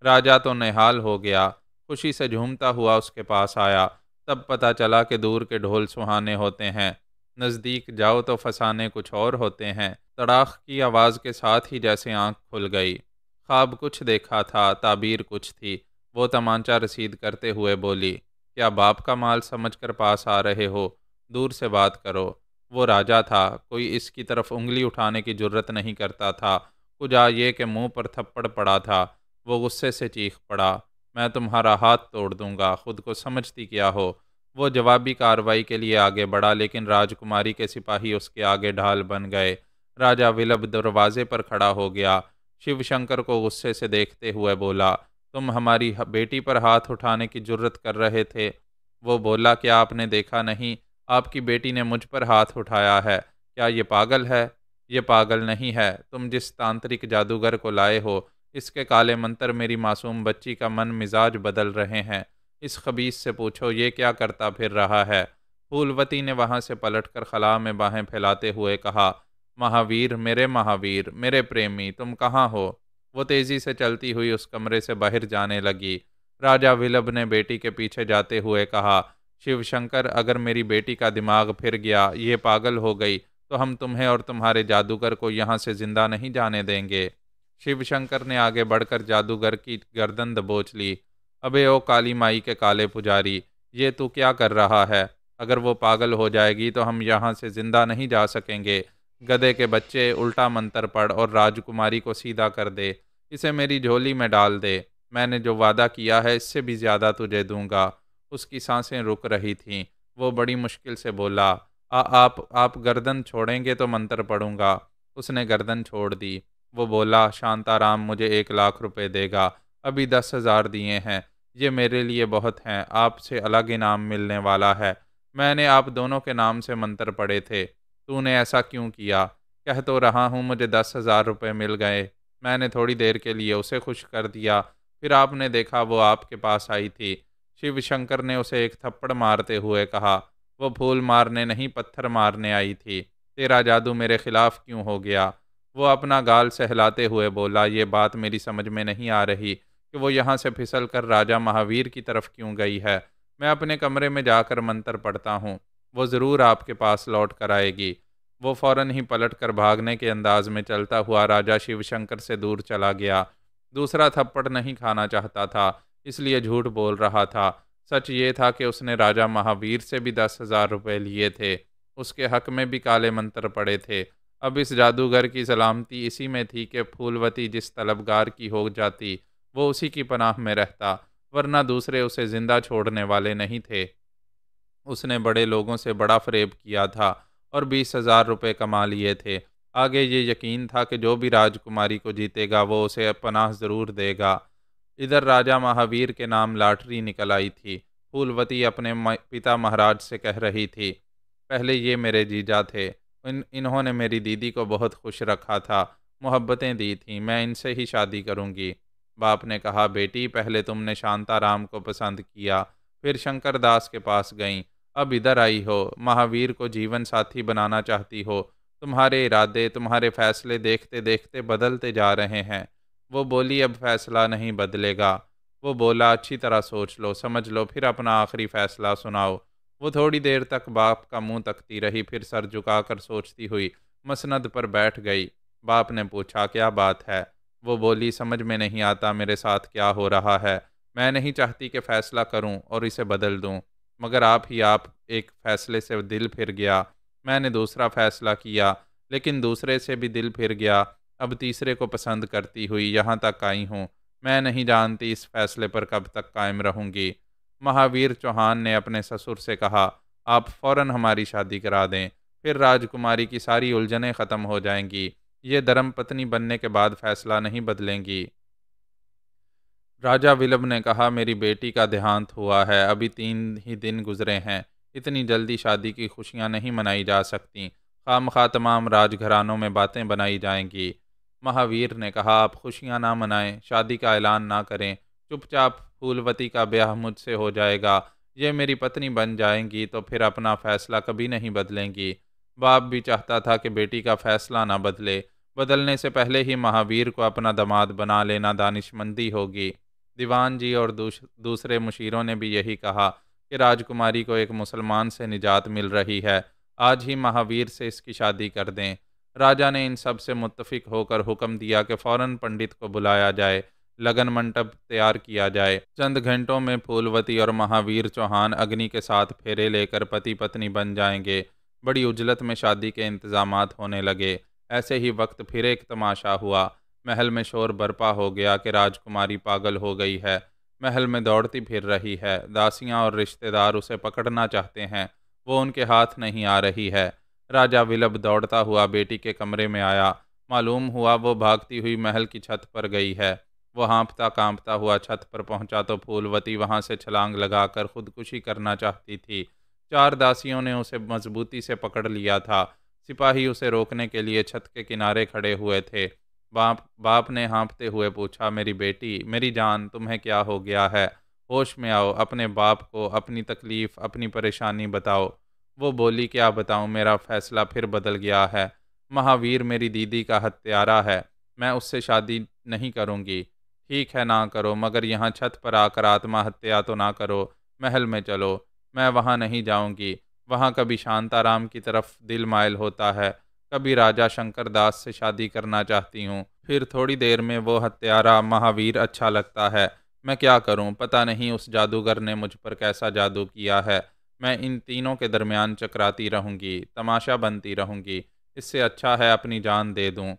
Speaker 1: राजा तो निहाल हो गया, खुशी से झूमता हुआ उसके पास आया। तब पता चला कि दूर के ढोल सुहाने होते हैं, नज़दीक जाओ तो फसाने कुछ और होते हैं। तड़ाख की आवाज़ के साथ ही जैसे आंख खुल गई। ख्वाब कुछ देखा था, ताबीर कुछ थी। वो तमांचा रसीद करते हुए बोली, क्या बाप का माल समझकर पास आ रहे हो? दूर से बात करो। वो राजा था, कोई इसकी तरफ उंगली उठाने की जुर्रत नहीं करता था। कुजा ये कि मुंह पर थप्पड़ पड़ा था। वो गुस्से से चीख पड़ा, मैं तुम्हारा हाथ तोड़ दूंगा, खुद को समझती क्या हो? वो जवाबी कार्रवाई के लिए आगे बढ़ा, लेकिन राजकुमारी के सिपाही उसके आगे ढाल बन गए। राजा विलभ दरवाजे पर खड़ा हो गया। शिवशंकर को गुस्से से देखते हुए बोला, तुम हमारी बेटी पर हाथ उठाने की जुर्रत कर रहे थे? वो बोला, क्या आपने देखा नहीं, आपकी बेटी ने मुझ पर हाथ उठाया है। क्या ये पागल है? ये पागल नहीं है। तुम जिस तांत्रिक जादूगर को लाए हो, इसके काले मंत्र मेरी मासूम बच्ची का मन मिजाज बदल रहे हैं। इस खबीस से पूछो ये क्या करता फिर रहा है। फूलवती ने वहां से पलटकर खला में बाहें फैलाते हुए कहा, महावीर, मेरे प्रेमी, तुम कहाँ हो? वो तेजी से चलती हुई उस कमरे से बाहर जाने लगी। राजा विलभ ने बेटी के पीछे जाते हुए कहा, शिवशंकर, अगर मेरी बेटी का दिमाग फिर गया, ये पागल हो गई, तो हम तुम्हें और तुम्हारे जादूगर को यहाँ से जिंदा नहीं जाने देंगे। शिवशंकर ने आगे बढ़कर जादूगर की गर्दन दबोच ली। अबे ओ काली माई के काले पुजारी, ये तू क्या कर रहा है? अगर वो पागल हो जाएगी तो हम यहाँ से जिंदा नहीं जा सकेंगे। गधे के बच्चे, उल्टा मंत्र पढ़ और राजकुमारी को सीधा कर दे। इसे मेरी झोली में डाल दे। मैंने जो वादा किया है इससे भी ज्यादा तुझे दूंगा। उसकी सांसें रुक रही थीं। वो बड़ी मुश्किल से बोला, आप गर्दन छोड़ेंगे तो मंत्र पढ़ूंगा। उसने गर्दन छोड़ दी। वो बोला, शांताराम मुझे 1 लाख रुपए देगा। अभी 10,000 दिए हैं। ये मेरे लिए बहुत हैं। आपसे अलग इनाम मिलने वाला है। मैंने आप दोनों के नाम से मंत्र पढ़े थे। तूने ऐसा क्यों किया? कह तो रहा हूँ मुझे 10,000 रुपये मिल गए। मैंने थोड़ी देर के लिए उसे खुश कर दिया। फिर आपने देखा वो आपके पास आई थी। शिव शंकर ने उसे एक थप्पड़ मारते हुए कहा, वो फूल मारने नहीं पत्थर मारने आई थी। तेरा जादू मेरे खिलाफ क्यों हो गया? वो अपना गाल सहलाते हुए बोला, ये बात मेरी समझ में नहीं आ रही कि वो यहाँ से फिसल कर राजा महावीर की तरफ क्यों गई है। मैं अपने कमरे में जाकर मंत्र पढ़ता हूँ। वो ज़रूर आपके पास लौट कर आएगी। वो फौरन ही पलट कर भागने के अंदाज में चलता हुआ राजा शिवशंकर से दूर चला गया। दूसरा थप्पड़ नहीं खाना चाहता था, इसलिए झूठ बोल रहा था। सच ये था कि उसने राजा महावीर से भी 10,000 रुपये लिए थे। उसके हक में भी काले मंत्र पड़े थे। अब इस जादूगर की सलामती इसी में थी कि फूलवती जिस तलबगार की हो जाती वो उसी की पनाह में रहता, वरना दूसरे उसे जिंदा छोड़ने वाले नहीं थे। उसने बड़े लोगों से बड़ा फरेब किया था और 20,000 रुपये कमा लिए थे। आगे ये यकीन था कि जो भी राजकुमारी को जीतेगा वो उसे पनाह ज़रूर देगा। इधर राजा महावीर के नाम लॉटरी निकल आई थी। फूलवती अपने पिता महाराज से कह रही थी, पहले ये मेरे जीजा थे। इन्होंने मेरी दीदी को बहुत खुश रखा था, मोहब्बतें दी थीं। मैं इनसे ही शादी करूंगी। बाप ने कहा, बेटी पहले तुमने शांताराम को पसंद किया, फिर शंकर दास के पास गईं, अब इधर आई हो, महावीर को जीवन साथी बनाना चाहती हो। तुम्हारे इरादे, तुम्हारे फैसले देखते देखते बदलते जा रहे हैं। वो बोली, अब फैसला नहीं बदलेगा। वो बोला, अच्छी तरह सोच लो, समझ लो, फिर अपना आखिरी फैसला सुनाओ। वो थोड़ी देर तक बाप का मुंह तकती रही, फिर सर झुकाकर सोचती हुई मसनद पर बैठ गई। बाप ने पूछा, क्या बात है? वो बोली, समझ में नहीं आता मेरे साथ क्या हो रहा है। मैं नहीं चाहती कि फैसला करूं और इसे बदल दूं, मगर आप एक फैसले से दिल फिर गया। मैंने दूसरा फैसला किया, लेकिन दूसरे से भी दिल फिर गया। अब तीसरे को पसंद करती हुई यहाँ तक आई हूँ। मैं नहीं जानती इस फैसले पर कब तक कायम रहूंगी। महावीर चौहान ने अपने ससुर से कहा, आप फौरन हमारी शादी करा दें, फिर राजकुमारी की सारी उलझनें ख़त्म हो जाएंगी। ये धर्मपत्नी बनने के बाद फैसला नहीं बदलेंगी। राजा विल्लभ ने कहा, मेरी बेटी का देहांत हुआ है, अभी 3 ही दिन गुजरे हैं। इतनी जल्दी शादी की खुशियां नहीं मनाई जा सकती। खामखा तमाम राजघरानों में बातें बनाई जाएंगी। महावीर ने कहा, आप खुशियां ना मनाएं, शादी का ऐलान ना करें। चुपचाप फूलवती का ब्याह मुझसे हो जाएगा। ये मेरी पत्नी बन जाएंगी तो फिर अपना फैसला कभी नहीं बदलेंगी। बाप भी चाहता था कि बेटी का फैसला ना बदले। बदलने से पहले ही महावीर को अपना दामाद बना लेना दानिशमंदी होगी। दीवान जी और दूसरे मुशीरों ने भी यही कहा कि राजकुमारी को एक मुसलमान से निजात मिल रही है, आज ही महावीर से इसकी शादी कर दें। राजा ने इन सब से मुत्तफिक होकर हुक्म दिया कि फौरन पंडित को बुलाया जाए, लगन मंडप तैयार किया जाए। चंद घंटों में फूलवती और महावीर चौहान अग्नि के साथ फेरे लेकर पति पत्नी बन जाएंगे। बड़ी उजलत में शादी के इंतजामात होने लगे। ऐसे ही वक्त फिर एक तमाशा हुआ। महल में शोर बरपा हो गया कि राजकुमारी पागल हो गई है, महल में दौड़ती फिर रही है। दासियां और रिश्तेदार उसे पकड़ना चाहते हैं, वो उनके हाथ नहीं आ रही है। राजा विल्लभ दौड़ता हुआ बेटी के कमरे में आया। मालूम हुआ वो भागती हुई महल की छत पर गई है। वो हाँफता कांपता हुआ छत पर पहुंचा तो फूलवती वहां से छलांग लगाकर खुदकुशी करना चाहती थी। 4 दासियों ने उसे मजबूती से पकड़ लिया था। सिपाही उसे रोकने के लिए छत के किनारे खड़े हुए थे। बाप ने हाँफते हुए पूछा, मेरी बेटी, मेरी जान, तुम्हें क्या हो गया है? होश में आओ, अपने बाप को अपनी तकलीफ, अपनी परेशानी बताओ। वो बोली, क्या बताऊं, मेरा फैसला फिर बदल गया है। महावीर मेरी दीदी का हत्यारा है, मैं उससे शादी नहीं करूंगी। ठीक है, ना करो, मगर यहाँ छत पर आकर आत्महत्या तो ना करो। महल में चलो। मैं वहाँ नहीं जाऊंगी। वहाँ कभी शांताराम की तरफ दिल मायल होता है, कभी राजा शंकर दास से शादी करना चाहती हूँ, फिर थोड़ी देर में वो हत्यारा महावीर अच्छा लगता है। मैं क्या करूं? पता नहीं उस जादूगर ने मुझ पर कैसा जादू किया है। मैं इन तीनों के दरमियान चकराती रहूंगी, तमाशा बनती रहूंगी। इससे अच्छा है अपनी जान दे दूं।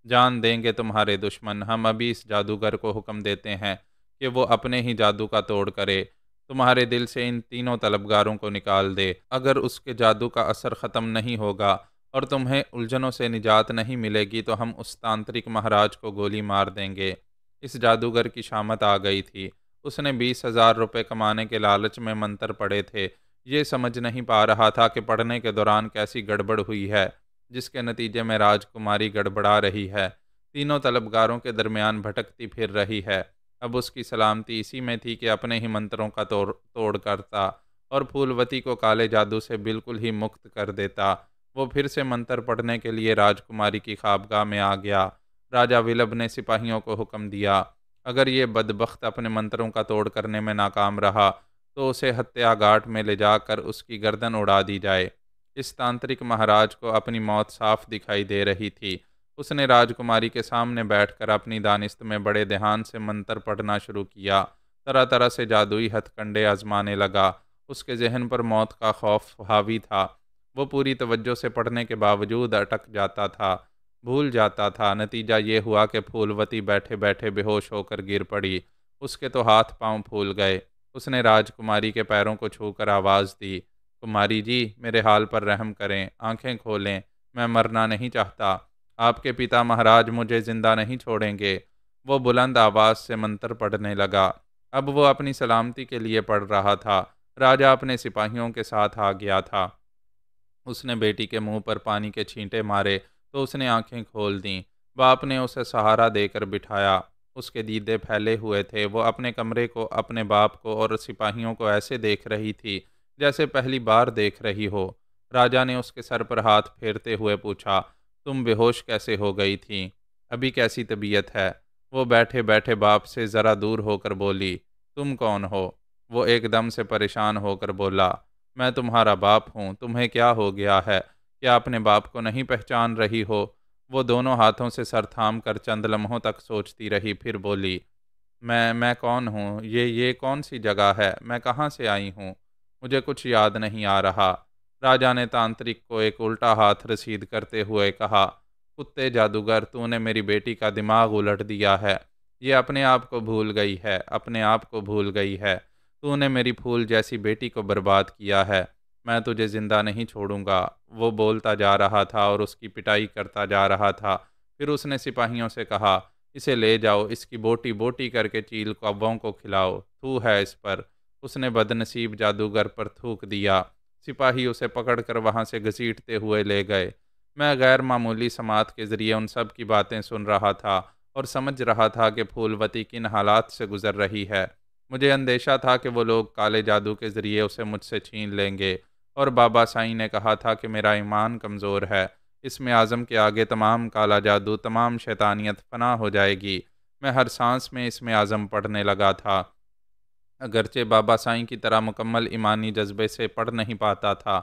Speaker 1: जान देंगे तुम्हारे दुश्मन। हम अभी इस जादूगर को हुक्म देते हैं कि वो अपने ही जादू का तोड़ करे, तुम्हारे दिल से इन तीनों तलबगारों को निकाल दे। अगर उसके जादू का असर ख़त्म नहीं होगा और तुम्हें उलझनों से निजात नहीं मिलेगी तो हम उस तांत्रिक महाराज को गोली मार देंगे। इस जादूगर की शामत आ गई थी। उसने 20,000 रुपये कमाने के लालच में मंत्र पढ़े थे। ये समझ नहीं पा रहा था कि पढ़ने के दौरान कैसी गड़बड़ हुई है, जिसके नतीजे में राजकुमारी गड़बड़ा रही है, तीनों तलबगारों के दरमियान भटकती फिर रही है। अब उसकी सलामती इसी में थी कि अपने ही मंत्रों का तोड़ करता और फूलवती को काले जादू से बिल्कुल ही मुक्त कर देता। वो फिर से मंत्र पढ़ने के लिए राजकुमारी की खाबगाह में आ गया। राजा विलब ने सिपाहियों को हुक्म दिया, अगर ये बदबख्त अपने मंत्रों का तोड़ करने में नाकाम रहा तो उसे हत्या घाट में ले जाकर उसकी गर्दन उड़ा दी जाए। इस तांत्रिक महाराज को अपनी मौत साफ दिखाई दे रही थी। उसने राजकुमारी के सामने बैठकर अपनी दानिस्त में बड़े ध्यान से मंत्र पढ़ना शुरू किया। तरह तरह से जादुई हथकंडे आजमाने लगा। उसके जहन पर मौत का खौफ हावी था। वो पूरी तवज्जो से पढ़ने के बावजूद अटक जाता था, भूल जाता था। नतीजा ये हुआ कि फूलवती बैठे बैठे बेहोश होकर गिर पड़ी। उसके तो हाथ पांव फूल गए। उसने राजकुमारी के पैरों को छूकर आवाज़ दी, कुमारी जी, मेरे हाल पर रहम करें, आंखें खोलें। मैं मरना नहीं चाहता। आपके पिता महाराज मुझे जिंदा नहीं छोड़ेंगे। वो बुलंद आवाज़ से मंत्र पढ़ने लगा। अब वो अपनी सलामती के लिए पढ़ रहा था। राजा अपने सिपाहियों के साथ आ गया था। उसने बेटी के मुंह पर पानी के छींटे मारे तो उसने आंखें खोल दीं। बाप ने उसे सहारा देकर बिठाया। उसके दीदे फैले हुए थे। वो अपने कमरे को, अपने बाप को और सिपाहियों को ऐसे देख रही थी जैसे पहली बार देख रही हो। राजा ने उसके सर पर हाथ फेरते हुए पूछा, तुम बेहोश कैसे हो गई थी? अभी कैसी तबीयत है? वो बैठे बैठे बाप से ज़रा दूर होकर बोली, तुम कौन हो? वो एकदम से परेशान होकर बोला, मैं तुम्हारा बाप हूँ। तुम्हें क्या हो गया है? क्या अपने बाप को नहीं पहचान रही हो? वो दोनों हाथों से सर थाम कर चंद लम्हों तक सोचती रही, फिर बोली, मैं कौन हूँ? ये कौन सी जगह है? मैं कहाँ से आई हूँ? मुझे कुछ याद नहीं आ रहा। राजा ने तांत्रिक को एक उल्टा हाथ रसीद करते हुए कहा, कुत्ते जादूगर, तूने मेरी बेटी का दिमाग उलट दिया है। ये अपने आप को भूल गई है, अपने आप को भूल गई है। तूने मेरी फूल जैसी बेटी को बर्बाद किया है। मैं तुझे जिंदा नहीं छोड़ूंगा। वो बोलता जा रहा था और उसकी पिटाई करता जा रहा था। फिर उसने सिपाहियों से कहा, इसे ले जाओ, इसकी बोटी बोटी करके चील कौवों को खिलाओ, थू है इस पर। उसने बदनसीब जादूगर पर थूक दिया। सिपाही उसे पकड़कर वहां से घसीटते हुए ले गए। मैं गैर मामूली समात के जरिए उन सब की बातें सुन रहा था और समझ रहा था कि फूलवती किन हालात से गुजर रही है। मुझे अंदेशा था कि वो लोग काले जादू के जरिए उसे मुझसे छीन लेंगे। और बाबा साईं ने कहा था कि मेरा ईमान कमज़ोर है, इसमें आज़म के आगे तमाम काला जादू, तमाम शैतानियत फना हो जाएगी। मैं हर सांस में इसमें आज़म पढ़ने लगा था। अगरचे बाबा साईं की तरह मुकम्मल ईमानी जज्बे से पढ़ नहीं पाता था,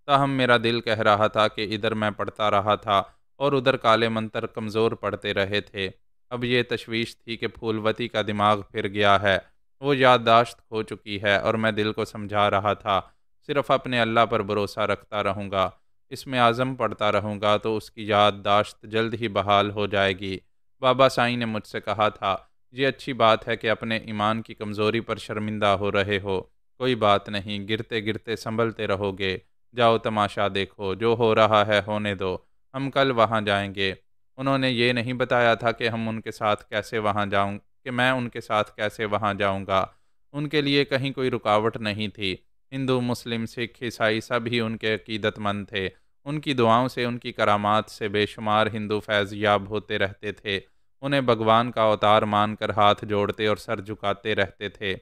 Speaker 1: ताहम मेरा दिल कह रहा था कि इधर मैं पढ़ता रहा था और उधर काले मंत्र कमज़ोर पढ़ते रहे थे। अब ये तशवीश थी कि फूलवती का दिमाग फिर गया है, वो याददाश्त खो चुकी है और मैं दिल को समझा रहा था, सिर्फ अपने अल्लाह पर भरोसा रखता रहूँगा, इसमें आज़म पढ़ता रहूँगा तो उसकी याददाश्त जल्द ही बहाल हो जाएगी। बाबा साईं ने मुझसे कहा था, ये अच्छी बात है कि अपने ईमान की कमज़ोरी पर शर्मिंदा हो रहे हो। कोई बात नहीं, गिरते गिरते संभलते रहोगे। जाओ तमाशा देखो, जो हो रहा है होने दो। हम कल वहाँ जाएंगे। उन्होंने ये नहीं बताया था कि हम उनके साथ कैसे वहाँ जाऊँ कि मैं उनके साथ कैसे वहाँ जाऊँगा। उनके लिए कहीं कोई रुकावट नहीं थी। हिंदू, मुस्लिम, सिख, ईसाई सभी उनके अकीदतमंद थे। उनकी दुआओं से, उनकी करामात से बेशुमार हिंदू फैज़ याब होते रहते थे। उन्हें भगवान का अवतार मानकर हाथ जोड़ते और सर झुकाते रहते थे।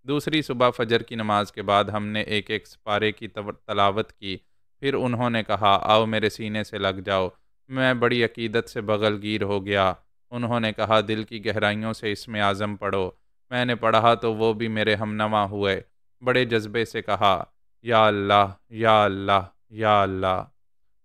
Speaker 1: दूसरी सुबह फजर की नमाज के बाद हमने एक एक सिपारे की तलावत की। फिर उन्होंने कहा, आओ मेरे सीने से लग जाओ। मैं बड़ी अकीदत से बगलगीर हो गया। उन्होंने कहा, दिल की गहराइयों से इसमें आज़म पढ़ो। मैंने पढ़ा तो वो भी मेरे हमनवा हुए। बड़े जज्बे से कहा, या अल्लाह, या अल्लाह, या अल्लाह।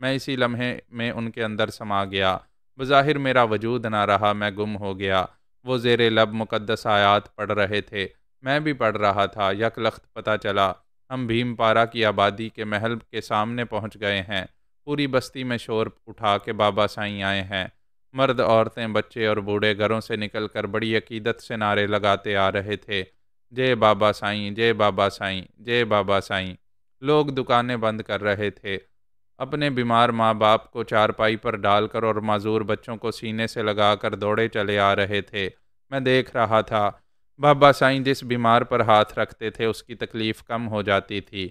Speaker 1: मैं इसी लम्हे में उनके अंदर समा गया। बज़ाहिर मेरा वजूद ना रहा, मैं गुम हो गया। वो ज़ेरे लब मुक़द्दस आयात पढ़ रहे थे। मैं भी पढ़ रहा था। यकलख्त पता चला हम भीमपारा की आबादी के महल के सामने पहुंच गए हैं। पूरी बस्ती में शोर उठा के बाबा साईं आए हैं। मर्द, औरतें, बच्चे और बूढ़े घरों से निकलकर बड़ी अकीदत से नारे लगाते आ रहे थे। जय बाबा साईं, जय बाबा साईं, जय बाबा साईं। लोग दुकानें बंद कर रहे थे। अपने बीमार माँ बाप को चारपाई पर डालकर और माजूर बच्चों को सीने से लगाकर दौड़े चले आ रहे थे। मैं देख रहा था। बाबा साईं जिस बीमार पर हाथ रखते थे उसकी तकलीफ़ कम हो जाती थी।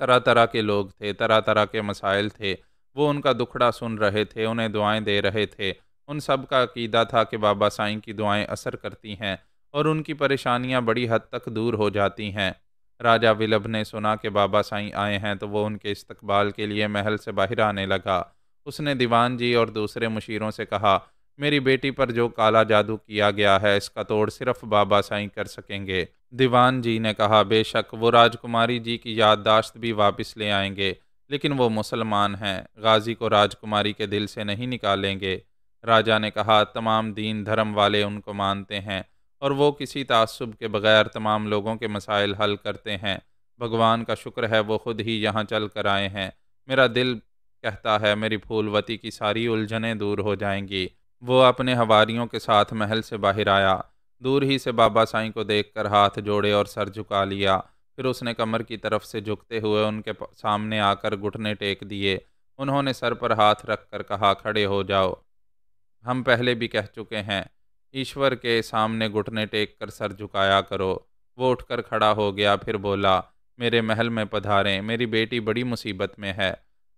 Speaker 1: तरह तरह के लोग थे, तरह तरह के मसाइल थे। वो उनका दुखड़ा सुन रहे थे, उन्हें दुआएं दे रहे थे। उन सब का अकीदा था कि बाबा साईं की दुआएं असर करती हैं और उनकी परेशानियां बड़ी हद तक दूर हो जाती हैं। राजा विलभ ने सुना कि बाबा साईं आए हैं तो वो उनके इस्तकबाल के लिए महल से बाहर आने लगा। उसने दीवान जी और दूसरे मुशीरों से कहा, मेरी बेटी पर जो काला जादू किया गया है इसका तोड़ सिर्फ बाबा साईं कर सकेंगे। दीवान जी ने कहा, बेशक वो राजकुमारी जी की याददाश्त भी वापस ले आएंगे, लेकिन वो मुसलमान हैं, गाजी को राजकुमारी के दिल से नहीं निकालेंगे। राजा ने कहा, तमाम दीन धर्म वाले उनको मानते हैं और वो किसी तासुब के बगैर तमाम लोगों के मसाइल हल करते हैं। भगवान का शुक्र है वो खुद ही यहाँ चल कर आए हैं। मेरा दिल कहता है मेरी फूलवती की सारी उलझनें दूर हो जाएंगी। वो अपने हवारियों के साथ महल से बाहर आया। दूर ही से बाबा साईं को देखकर हाथ जोड़े और सर झुका लिया। फिर उसने कमर की तरफ से झुकते हुए उनके सामने आकर घुटने टेक दिए। उन्होंने सर पर हाथ रख कर कहा, खड़े हो जाओ। हम पहले भी कह चुके हैं, ईश्वर के सामने घुटने टेक कर सर झुकाया करो। वो उठकर खड़ा हो गया, फिर बोला, मेरे महल में पधारें, मेरी बेटी बड़ी मुसीबत में है।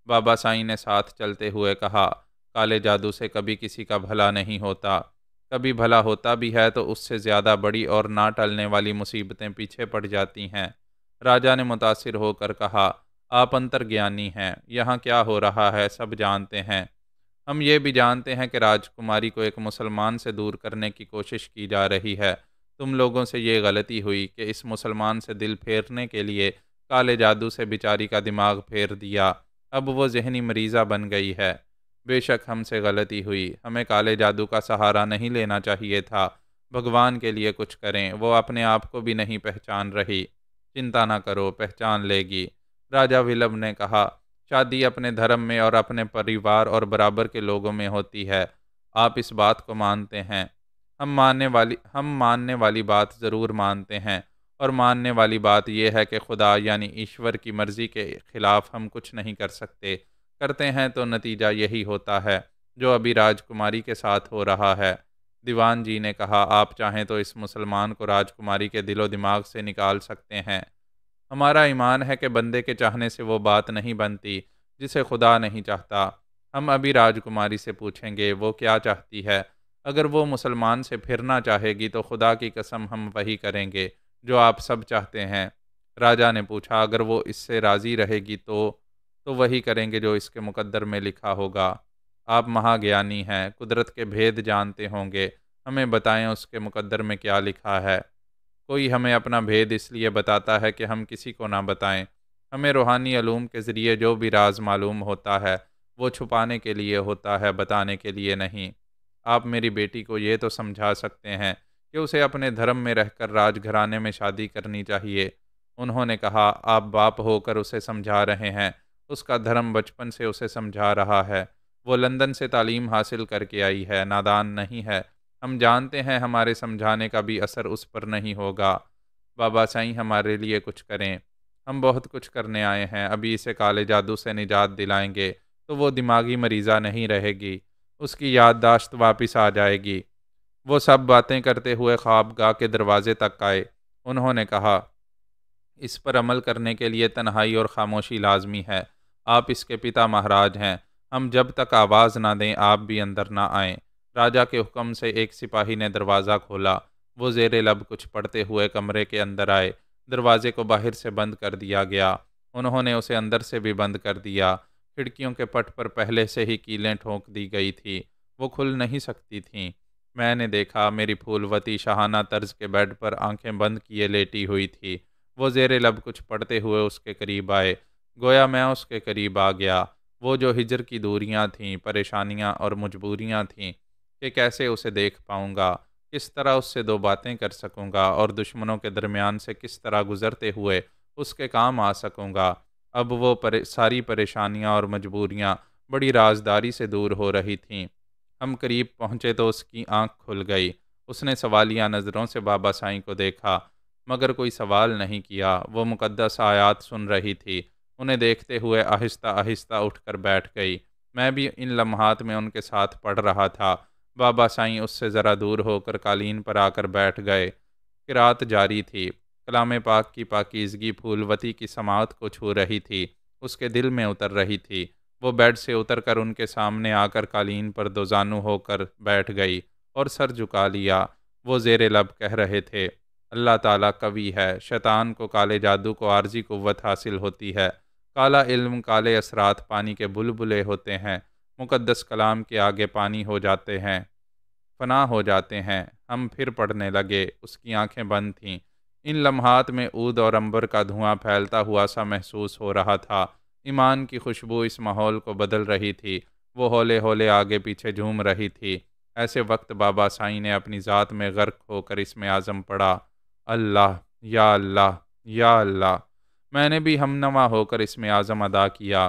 Speaker 1: बाबा साईं ने साथ चलते हुए कहा, काले जादू से कभी किसी का भला नहीं होता। कभी भला होता भी है तो उससे ज़्यादा बड़ी और ना टलने वाली मुसीबतें पीछे पड़ जाती हैं। राजा ने मुतासिर होकर कहा, आप अंतर्ज्ञानी हैं, यहाँ क्या हो रहा है सब जानते हैं। हम ये भी जानते हैं कि राजकुमारी को एक मुसलमान से दूर करने की कोशिश की जा रही है। तुम लोगों से ये गलती हुई कि इस मुसलमान से दिल फेरने के लिए काले जादू से बेचारी का दिमाग फेर दिया। अब वो जहनी मरीज़ा बन गई है। बेशक हमसे गलती हुई, हमें काले जादू का सहारा नहीं लेना चाहिए था। भगवान के लिए कुछ करें, वो अपने आप को भी नहीं पहचान रही। चिंता ना करो, पहचान लेगी। राजा विलभ ने कहा, शादी अपने धर्म में और अपने परिवार और बराबर के लोगों में होती है। आप इस बात को मानते हैं। हम मानने वाली बात ज़रूर मानते हैं, और मानने वाली बात यह है कि खुदा यानी ईश्वर की मर्ज़ी के खिलाफ हम कुछ नहीं कर सकते। करते हैं तो नतीजा यही होता है जो अभी राजकुमारी के साथ हो रहा है। दीवान जी ने कहा, आप चाहें तो इस मुसलमान को राजकुमारी के दिलो दिमाग से निकाल सकते हैं। हमारा ईमान है कि बंदे के चाहने से वो बात नहीं बनती जिसे खुदा नहीं चाहता। हम अभी राजकुमारी से पूछेंगे वो क्या चाहती है। अगर वो मुसलमान से फिरना चाहेगी तो खुदा की कसम हम वही करेंगे जो आप सब चाहते हैं। राजा ने पूछा, अगर वो इससे राज़ी रहेगी तो वही करेंगे जो इसके मुकद्दर में लिखा होगा। आप महाज्ञानी हैं, कुदरत के भेद जानते होंगे, हमें बताएं उसके मुकद्दर में क्या लिखा है। कोई हमें अपना भेद इसलिए बताता है कि हम किसी को ना बताएं। हमें रूहानी अलूम के ज़रिए जो भी राज मालूम होता है वो छुपाने के लिए होता है, बताने के लिए नहीं। आप मेरी बेटी को ये तो समझा सकते हैं कि उसे अपने धर्म में रहकर राजघराने में शादी करनी चाहिए। उन्होंने कहा, आप बाप होकर उसे समझा रहे हैं, उसका धर्म बचपन से उसे समझा रहा है। वो लंदन से तालीम हासिल करके आई है, नादान नहीं है। हम जानते हैं हमारे समझाने का भी असर उस पर नहीं होगा। बाबा साईं हमारे लिए कुछ करें। हम बहुत कुछ करने आए हैं। अभी इसे काले जादू से निजात दिलाएंगे तो वो दिमागी मरीज़ा नहीं रहेगी, उसकी याददाश्त वापस आ जाएगी। वो सब बातें करते हुए ख्वाबगाह के दरवाजे तक आए। उन्होंने कहा, इस पर अमल करने के लिए तन्हाई और खामोशी लाजमी है। आप इसके पिता महाराज हैं। हम जब तक आवाज़ ना दें आप भी अंदर ना आएं। राजा के हुक्म से एक सिपाही ने दरवाज़ा खोला। वो ज़ेरे लब कुछ पढ़ते हुए कमरे के अंदर आए। दरवाजे को बाहर से बंद कर दिया गया। उन्होंने उसे अंदर से भी बंद कर दिया। खिड़कियों के पट पर पहले से ही कीलें ठोंक दी गई थी, वो खुल नहीं सकती थीं। मैंने देखा मेरी फूलवती शाहाना तर्ज के बेड पर आंखें बंद किए लेटी हुई थी। वो ज़ेरे लब कुछ पढ़ते हुए उसके करीब आए। गोया मैं उसके करीब आ गया। वो जो हिजर की दूरियां थीं, परेशानियां और मजबूरियां थीं कि कैसे उसे देख पाऊंगा, किस तरह उससे दो बातें कर सकूँगा और दुश्मनों के दरमियान से किस तरह गुजरते हुए उसके काम आ सकूँगा। अब वो सारी परेशानियाँ और मजबूरियाँ बड़ी राजदारी से दूर हो रही थीं। हम करीब पहुँचे तो उसकी आँख खुल गई। उसने सवालिया नज़रों से बाबा साईं को देखा, मगर कोई सवाल नहीं किया। वो मुक़द्दस आयात सुन रही थी। उन्हें देखते हुए आहिस्ता-आहिस्ता उठकर बैठ गई। मैं भी इन लम्हात में उनके साथ पढ़ रहा था। बाबा साईं उससे ज़रा दूर होकर कालीन पर आकर बैठ गए। किरात जारी थी। कलाम पाक की पाकीज़गी फूलवती की समाअत को छू रही थी, उसके दिल में उतर रही थी। वो बेड से उतरकर उनके सामने आकर कालीन पर दोजानू होकर बैठ गई और सर झुका लिया। वो ज़ेरे लब कह रहे थे, अल्लाह ताला कवी है, शैतान को काले जादू को आर्जी कुव्वत हासिल होती है। काला इल्म काले असरात पानी के बुलबुले होते हैं, मुक़द्दस कलाम के आगे पानी हो जाते हैं, फना हो जाते हैं। हम फिर पढ़ने लगे। उसकी आंखें बंद थीं। इन लम्हात में ऊद और अंबर का धुआं फैलता हुआ सा महसूस हो रहा था। ईमान की खुशबू इस माहौल को बदल रही थी। वो हौले हौले आगे पीछे झूम रही थी। ऐसे वक्त बाबा साईं ने अपनी ज़ात में गर्क होकर इसमें आज़म पढ़ा, अल्लाह या अल्लाह या अल्लाह। मैंने भी हमनवा होकर इसमें आज़म अदा किया।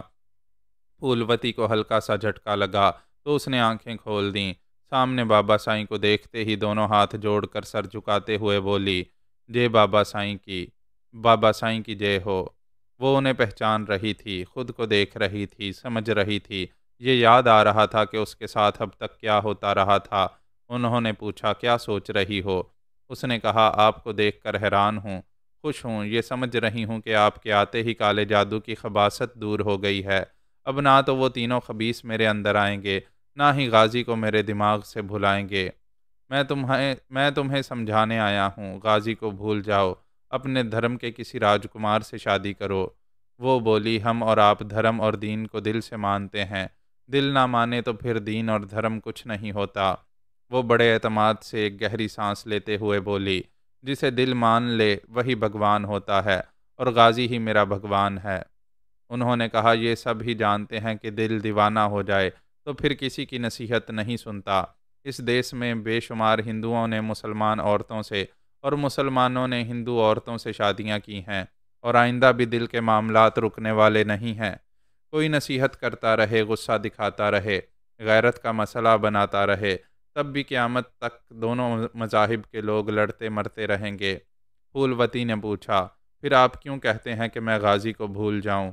Speaker 1: फूलवती को हल्का सा झटका लगा तो उसने आंखें खोल दीं। सामने बाबा साईं को देखते ही दोनों हाथ जोड़कर सर झुकाते हुए बोली, जय बाबा साईं की, बाबा साईं की जय हो। वो उन्हें पहचान रही थी, खुद को देख रही थी, समझ रही थी। ये याद आ रहा था कि उसके साथ अब तक क्या होता रहा था। उन्होंने पूछा, क्या सोच रही हो? उसने कहा, आपको देखकर हैरान हूँ, खुश हूँ, ये समझ रही हूँ कि आपके आते ही काले जादू की खबासत दूर हो गई है। अब ना तो वो तीनों खबीस मेरे अंदर आएंगे, ना ही गाजी को मेरे दिमाग से भुलाएंगे। मैं तुम्हें समझाने आया हूँ, गाजी को भूल जाओ, अपने धर्म के किसी राजकुमार से शादी करो। वो बोली, हम और आप धर्म और दीन को दिल से मानते हैं, दिल ना माने तो फिर दीन और धर्म कुछ नहीं होता। वो बड़े एतमाद से एक गहरी सांस लेते हुए बोली, जिसे दिल मान ले वही भगवान होता है और गाजी ही मेरा भगवान है। उन्होंने कहा, ये सब ही जानते हैं कि दिल दीवाना हो जाए तो फिर किसी की नसीहत नहीं सुनता। इस देश में बेशुमार हिंदुओं ने मुसलमान औरतों से और मुसलमानों ने हिंदू औरतों से शादियां की हैं और आइंदा भी दिल के मामलात रुकने वाले नहीं हैं। कोई नसीहत करता रहे, गुस्सा दिखाता रहे, गैरत का मसला बनाता रहे, तब भी क़यामत तक दोनों मज़ाहिब के लोग लड़ते मरते रहेंगे। फूलवती ने पूछा, फिर आप क्यों कहते हैं कि मैं गाजी को भूल जाऊं?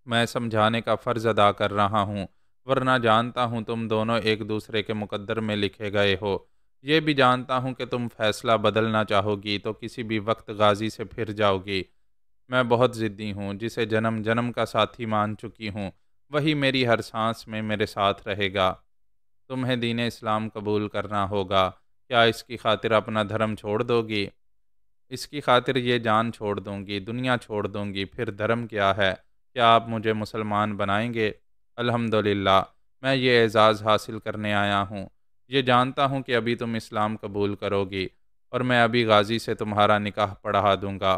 Speaker 1: मैं समझाने का फ़र्ज़ अदा कर रहा हूँ, वरना जानता हूँ तुम दोनों एक दूसरे के मुकद्दर में लिखे गए हो। ये भी जानता हूँ कि तुम फैसला बदलना चाहोगी तो किसी भी वक्त गाजी से फिर जाओगी। मैं बहुत ज़िद्दी हूँ, जिसे जन्म जन्म का साथी मान चुकी हूँ, वही मेरी हर सांस में मेरे साथ रहेगा। तुम्हें दीन इस्लाम कबूल करना होगा। क्या इसकी खातिर अपना धर्म छोड़ दोगी? इसकी खातिर ये जान छोड़ दूंगी, दुनिया छोड़ दूंगी, फिर धर्म क्या है? क्या आप मुझे मुसलमान बनाएंगे? अल्हम्दुलिल्लाह, मैं ये एज़ाज़ हासिल करने आया हूँ। ये जानता हूँ कि अभी तुम इस्लाम कबूल करोगी और मैं अभी गाजी से तुम्हारा निकाह पढ़ा दूंगा।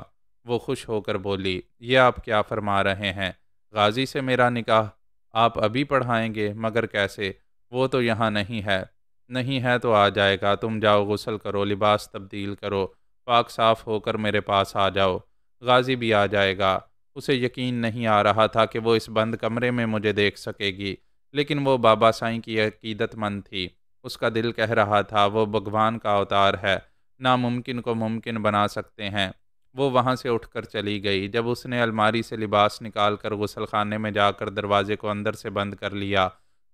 Speaker 1: वो खुश होकर बोली, ये आप क्या फरमा रहे हैं? गाजी से मेरा निकाह आप अभी पढ़ाएंगे? मगर कैसे? वो तो यहाँ नहीं है। नहीं है तो आ जाएगा। तुम जाओ, गुस्ल करो, लिबास तब्दील करो, पाक साफ होकर मेरे पास आ जाओ। गाजी भी आ जाएगा। उसे यकीन नहीं आ रहा था कि वो इस बंद कमरे में मुझे देख सकेगी, लेकिन वो बाबा साईं की अकीदतमंद थी। उसका दिल कह रहा था, वो भगवान का अवतार है, नामुमकिन को मुमकिन बना सकते हैं। वो वहाँ से उठकर चली गई। जब उसने अलमारी से लिबास निकाल कर गुसल खाने में जाकर दरवाजे को अंदर से बंद कर लिया,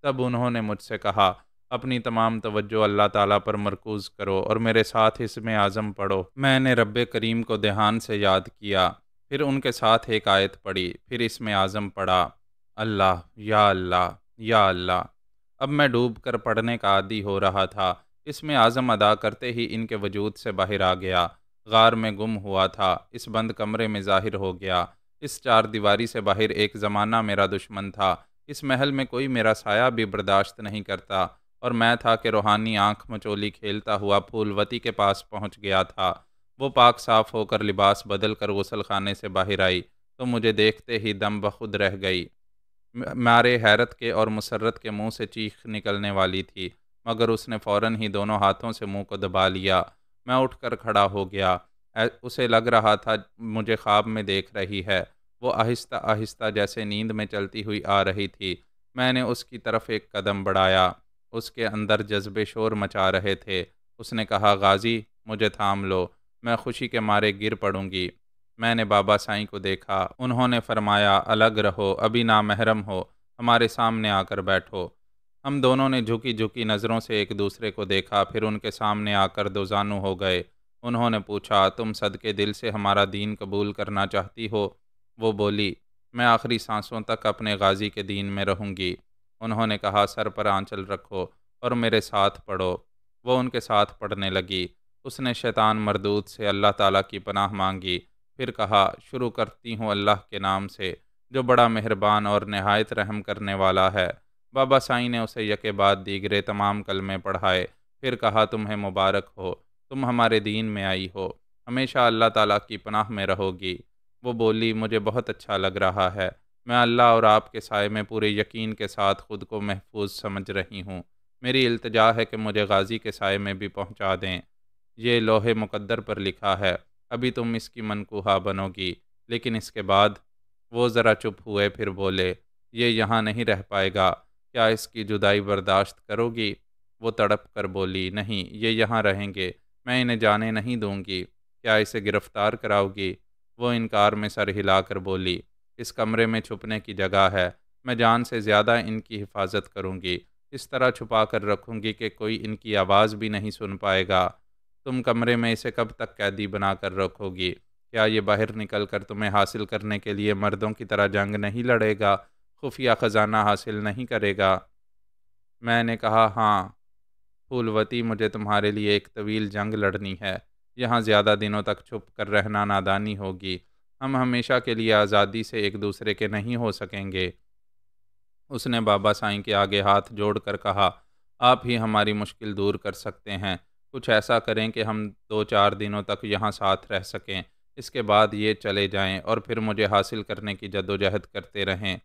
Speaker 1: तब उन्होंने मुझसे कहा, अपनी तमाम तवज्जो अल्लाह ताला पर मरकूज़ करो और मेरे साथ इसमें आज़म पढ़ो। मैंने रब्बे करीम को ध्यान से याद किया, फिर उनके साथ एक आयत पढ़ी, फिर इसमें आज़म पढ़ा, अल्लाह या अल्लाह या अल्लाह। अब मैं डूब कर पढ़ने का आदी हो रहा था। इसमें आज़म अदा करते ही इनके वजूद से बाहर आ गया। गार में गुम हुआ था, इस बंद कमरे में ज़ाहिर हो गया। इस चार दीवारी से बाहर एक ज़माना मेरा दुश्मन था। इस महल में कोई मेरा साया भी बर्दाश्त नहीं करता और मैं था कि रूहानी आँख मचोली खेलता हुआ फूलवती के पास पहुँच गया था। वो पाक साफ होकर लिबास बदल कर गुसल खाने से बाहर आई तो मुझे देखते ही दम बखुद रह गई। मारे हैरत के और मुसर्रत के मुंह से चीख निकलने वाली थी, मगर उसने फ़ौरन ही दोनों हाथों से मुंह को दबा लिया। मैं उठकर खड़ा हो गया। उसे लग रहा था मुझे ख्वाब में देख रही है। वो आहिस्ता आहिस्ता जैसे नींद में चलती हुई आ रही थी। मैंने उसकी तरफ एक कदम बढ़ाया। उसके अंदर जज्बे शोर मचा रहे थे। उसने कहा, गाजी, मुझे थाम लो, मैं खुशी के मारे गिर पड़ूंगी। मैंने बाबा साईं को देखा। उन्होंने फरमाया, अलग रहो, अभी नामहरम हो, हमारे सामने आकर बैठो। हम दोनों ने झुकी झुकी नज़रों से एक दूसरे को देखा, फिर उनके सामने आकर दो जानू हो गए। उन्होंने पूछा, तुम सदके दिल से हमारा दीन कबूल करना चाहती हो? वो बोली, मैं आखिरी सांसों तक अपने गाजी के दीन में रहूंगी। उन्होंने कहा, सर पर आंचल रखो और मेरे साथ पढ़ो। वो उनके साथ पढ़ने लगी। उसने शैतान मरदूद से अल्लाह ताला की पनाह मांगी। फिर कहा, शुरू करती हूँ अल्लाह के नाम से, जो बड़ा मेहरबान और नहायत रहम करने वाला है। बाबा साईं ने उसे यके बाद दीगरे तमाम कलमे पढ़ाए। फिर कहा, तुम्हें मुबारक हो, तुम हमारे दीन में आई हो, हमेशा अल्लाह ताला की पनाह में रहोगी। वो बोली, मुझे बहुत अच्छा लग रहा है। मैं अल्लाह और आपके साए में पूरे यकीन के साथ खुद को महफूज समझ रही हूँ। मेरी इल्तिजा है कि मुझे गाजी के साए में भी पहुँचा दें। ये लोहे मुकद्दर पर लिखा है, अभी तुम इसकी मनकूहा बनोगी, लेकिन इसके बाद। वो ज़रा चुप हुए, फिर बोले, ये यहाँ नहीं रह पाएगा, क्या इसकी जुदाई बर्दाश्त करोगी? वो तड़प कर बोली, नहीं, ये यहाँ रहेंगे, मैं इन्हें जाने नहीं दूंगी। क्या इसे गिरफ्तार कराओगी? वो इनकार में सर हिलाकर बोली, इस कमरे में छुपने की जगह है, मैं जान से ज़्यादा इनकी हिफाजत करूंगी, इस तरह छुपा कर रखूंगी कि कोई इनकी आवाज़ भी नहीं सुन पाएगा। तुम कमरे में इसे कब तक कैदी बना कर रखोगी? क्या ये बाहर निकल कर तुम्हें हासिल करने के लिए मर्दों की तरह जंग नहीं लड़ेगा, खुफिया ख़जाना हासिल नहीं करेगा? मैंने कहा, हाँ फूलवती, मुझे तुम्हारे लिए एक तवील जंग लड़नी है। यहाँ ज़्यादा दिनों तक छुप कर रहना नादानी होगी। हम हमेशा के लिए आज़ादी से एक दूसरे के नहीं हो सकेंगे। उसने बाबा साईं के आगे हाथ जोड़कर कहा, आप ही हमारी मुश्किल दूर कर सकते हैं। कुछ ऐसा करें कि हम 2-4 दिनों तक यहाँ साथ रह सकें। इसके बाद ये चले जाएं और फिर मुझे हासिल करने की जद्दोजहद करते रहें।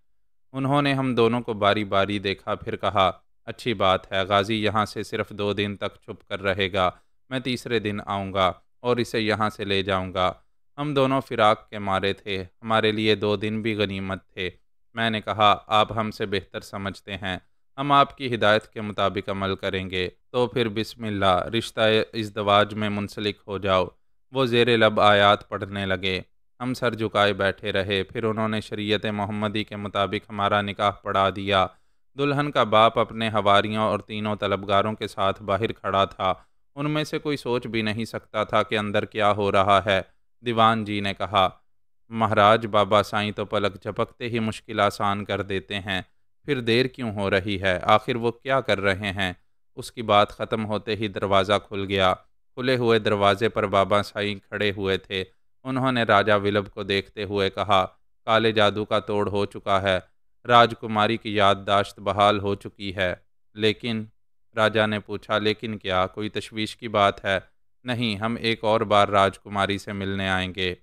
Speaker 1: उन्होंने हम दोनों को बारी बारी देखा, फिर कहा, अच्छी बात है, गाजी यहाँ से सिर्फ 2 दिन तक छुप कर रहेगा। मैं तीसरे दिन आऊँगा और इसे यहाँ से ले जाऊँगा। हम दोनों फिराक के मारे थे, हमारे लिए 2 दिन भी गनीमत थे। मैंने कहा, आप हमसे बेहतर समझते हैं, हम आपकी हिदायत के मुताबिक अमल करेंगे। तो फिर बिस्मिल्लाह, रिश्ता इज़्दवाज में मुंसलिक हो जाओ। वो ज़ेरे लब आयात पढ़ने लगे। हम सर झुकाए बैठे रहे। फिर उन्होंने शरीयत मोहम्मदी के मुताबिक हमारा निकाह पढ़ा दिया। दुल्हन का बाप अपने हवारियों और तीनों तलबगारों के साथ बाहर खड़ा था। उनमें से कोई सोच भी नहीं सकता था कि अंदर क्या हो रहा है। दीवान जी ने कहा, महाराज, बाबा साईं तो पलक झपकते ही मुश्किल आसान कर देते हैं, फिर देर क्यों हो रही है? आखिर वो क्या कर रहे हैं? उसकी बात ख़त्म होते ही दरवाज़ा खुल गया। खुले हुए दरवाजे पर बाबा साईं खड़े हुए थे। उन्होंने राजा विलब को देखते हुए कहा, काले जादू का तोड़ हो चुका है, राजकुमारी की याददाश्त बहाल हो चुकी है। लेकिन राजा ने पूछा, लेकिन क्या, कोई तशवीश की बात है? नहीं, हम एक और बार राजकुमारी से मिलने आएंगे।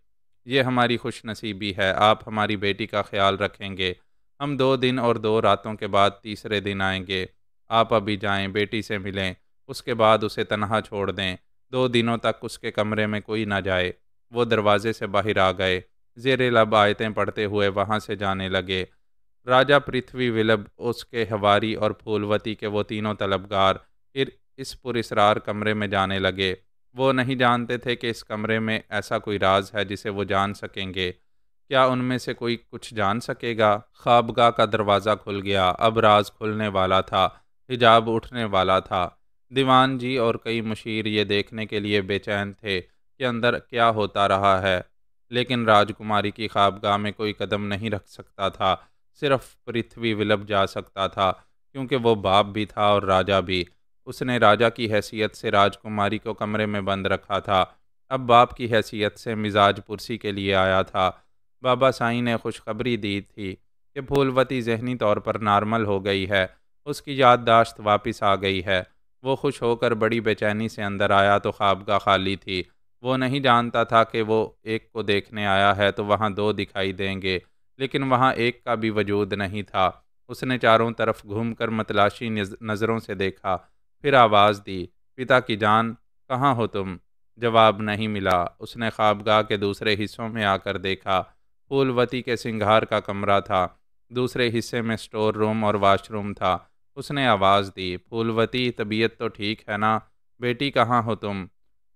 Speaker 1: ये हमारी खुशनसीबी है, आप हमारी बेटी का ख्याल रखेंगे। हम 2 दिन और 2 रातों के बाद तीसरे दिन आएंगे। आप अभी जाएं, बेटी से मिलें, उसके बाद उसे तनहा छोड़ दें। 2 दिनों तक उसके कमरे में कोई ना जाए। वो दरवाजे से बाहर आ गए। ज़ेरे लब आयतें पढ़ते हुए वहाँ से जाने लगे। राजा पृथ्वी विलब, उसके हवारी और फूलवती के वो तीनों तलबगार फिर इस पुरस्रार कमरे में जाने लगे। वो नहीं जानते थे कि इस कमरे में ऐसा कोई राज है जिसे वो जान सकेंगे। क्या उनमें से कोई कुछ जान सकेगा? ख्वाबगाह का दरवाज़ा खुल गया। अब राज खुलने वाला था, हिजाब उठने वाला था। दीवान जी और कई मुशीर ये देखने के लिए बेचैन थे कि अंदर क्या होता रहा है, लेकिन राजकुमारी की ख्वाबगाह में कोई कदम नहीं रख सकता था। सिर्फ पृथ्वी विलप जा सकता था, क्योंकि वो बाप भी था और राजा भी। उसने राजा की हैसियत से राजकुमारी को कमरे में बंद रखा था, अब बाप की हैसियत से मिजाज पुरसी के लिए आया था। बाबा साईं ने खुशखबरी दी थी कि फूलवती जहनी तौर पर नॉर्मल हो गई है, उसकी याददाश्त वापस आ गई है। वो खुश होकर बड़ी बेचैनी से अंदर आया तो ख्वाबगाह खाली थी। वो नहीं जानता था कि वो एक को देखने आया है तो वहाँ 2 दिखाई देंगे, लेकिन वहाँ एक का भी वजूद नहीं था। उसने चारों तरफ घूमकर मतलाशी नज़रों से देखा, फिर आवाज़ दी, पिता की जान, कहाँ हो तुम? जवाब नहीं मिला। उसने ख्वाबगाह के दूसरे हिस्सों में आकर देखा। फूलवती के सिंगार का कमरा था। दूसरे हिस्से में स्टोर रूम और वॉशरूम था। उसने आवाज़ दी, फूलवती, तबीयत तो ठीक है ना? बेटी, कहाँ हो तुम?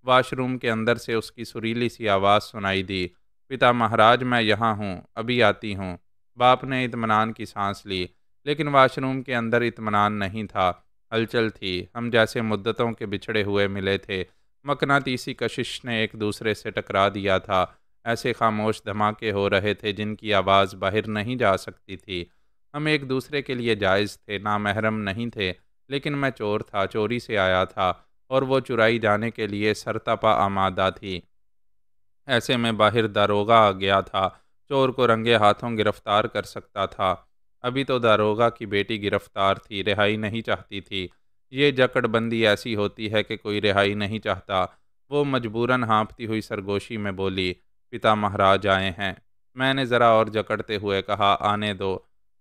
Speaker 1: वॉशरूम के अंदर से उसकी सुरीली सी आवाज़ सुनाई दी, पिता महाराज, मैं यहाँ हूँ, अभी आती हूँ। बाप ने इत्मीनान की सांस ली, लेकिन वॉशरूम के अंदर इत्मीनान नहीं था। हलचल थी। हम जैसे मुद्दतों के बिछड़े हुए मिले थे। मकनातीसी कशिश ने एक दूसरे से टकरा दिया था। ऐसे खामोश धमाके हो रहे थे जिनकी आवाज़ बाहर नहीं जा सकती थी। हम एक दूसरे के लिए जायज़ थे, नामहरम नहीं थे। लेकिन मैं चोर था, चोरी से आया था, और वो चुराई जाने के लिए सरतपा आमादा थी। ऐसे में बाहर दारोगा आ गया था, चोर को रंगे हाथों गिरफ्तार कर सकता था। अभी तो दारोगा की बेटी गिरफ्तार थी, रिहाई नहीं चाहती थी। ये जकड़बंदी ऐसी होती है कि कोई रिहाई नहीं चाहता। वो मजबूरन हाँफती हुई सरगोशी में बोली, पिता महाराज आए हैं। मैंने ज़रा और जकड़ते हुए कहा, आने दो।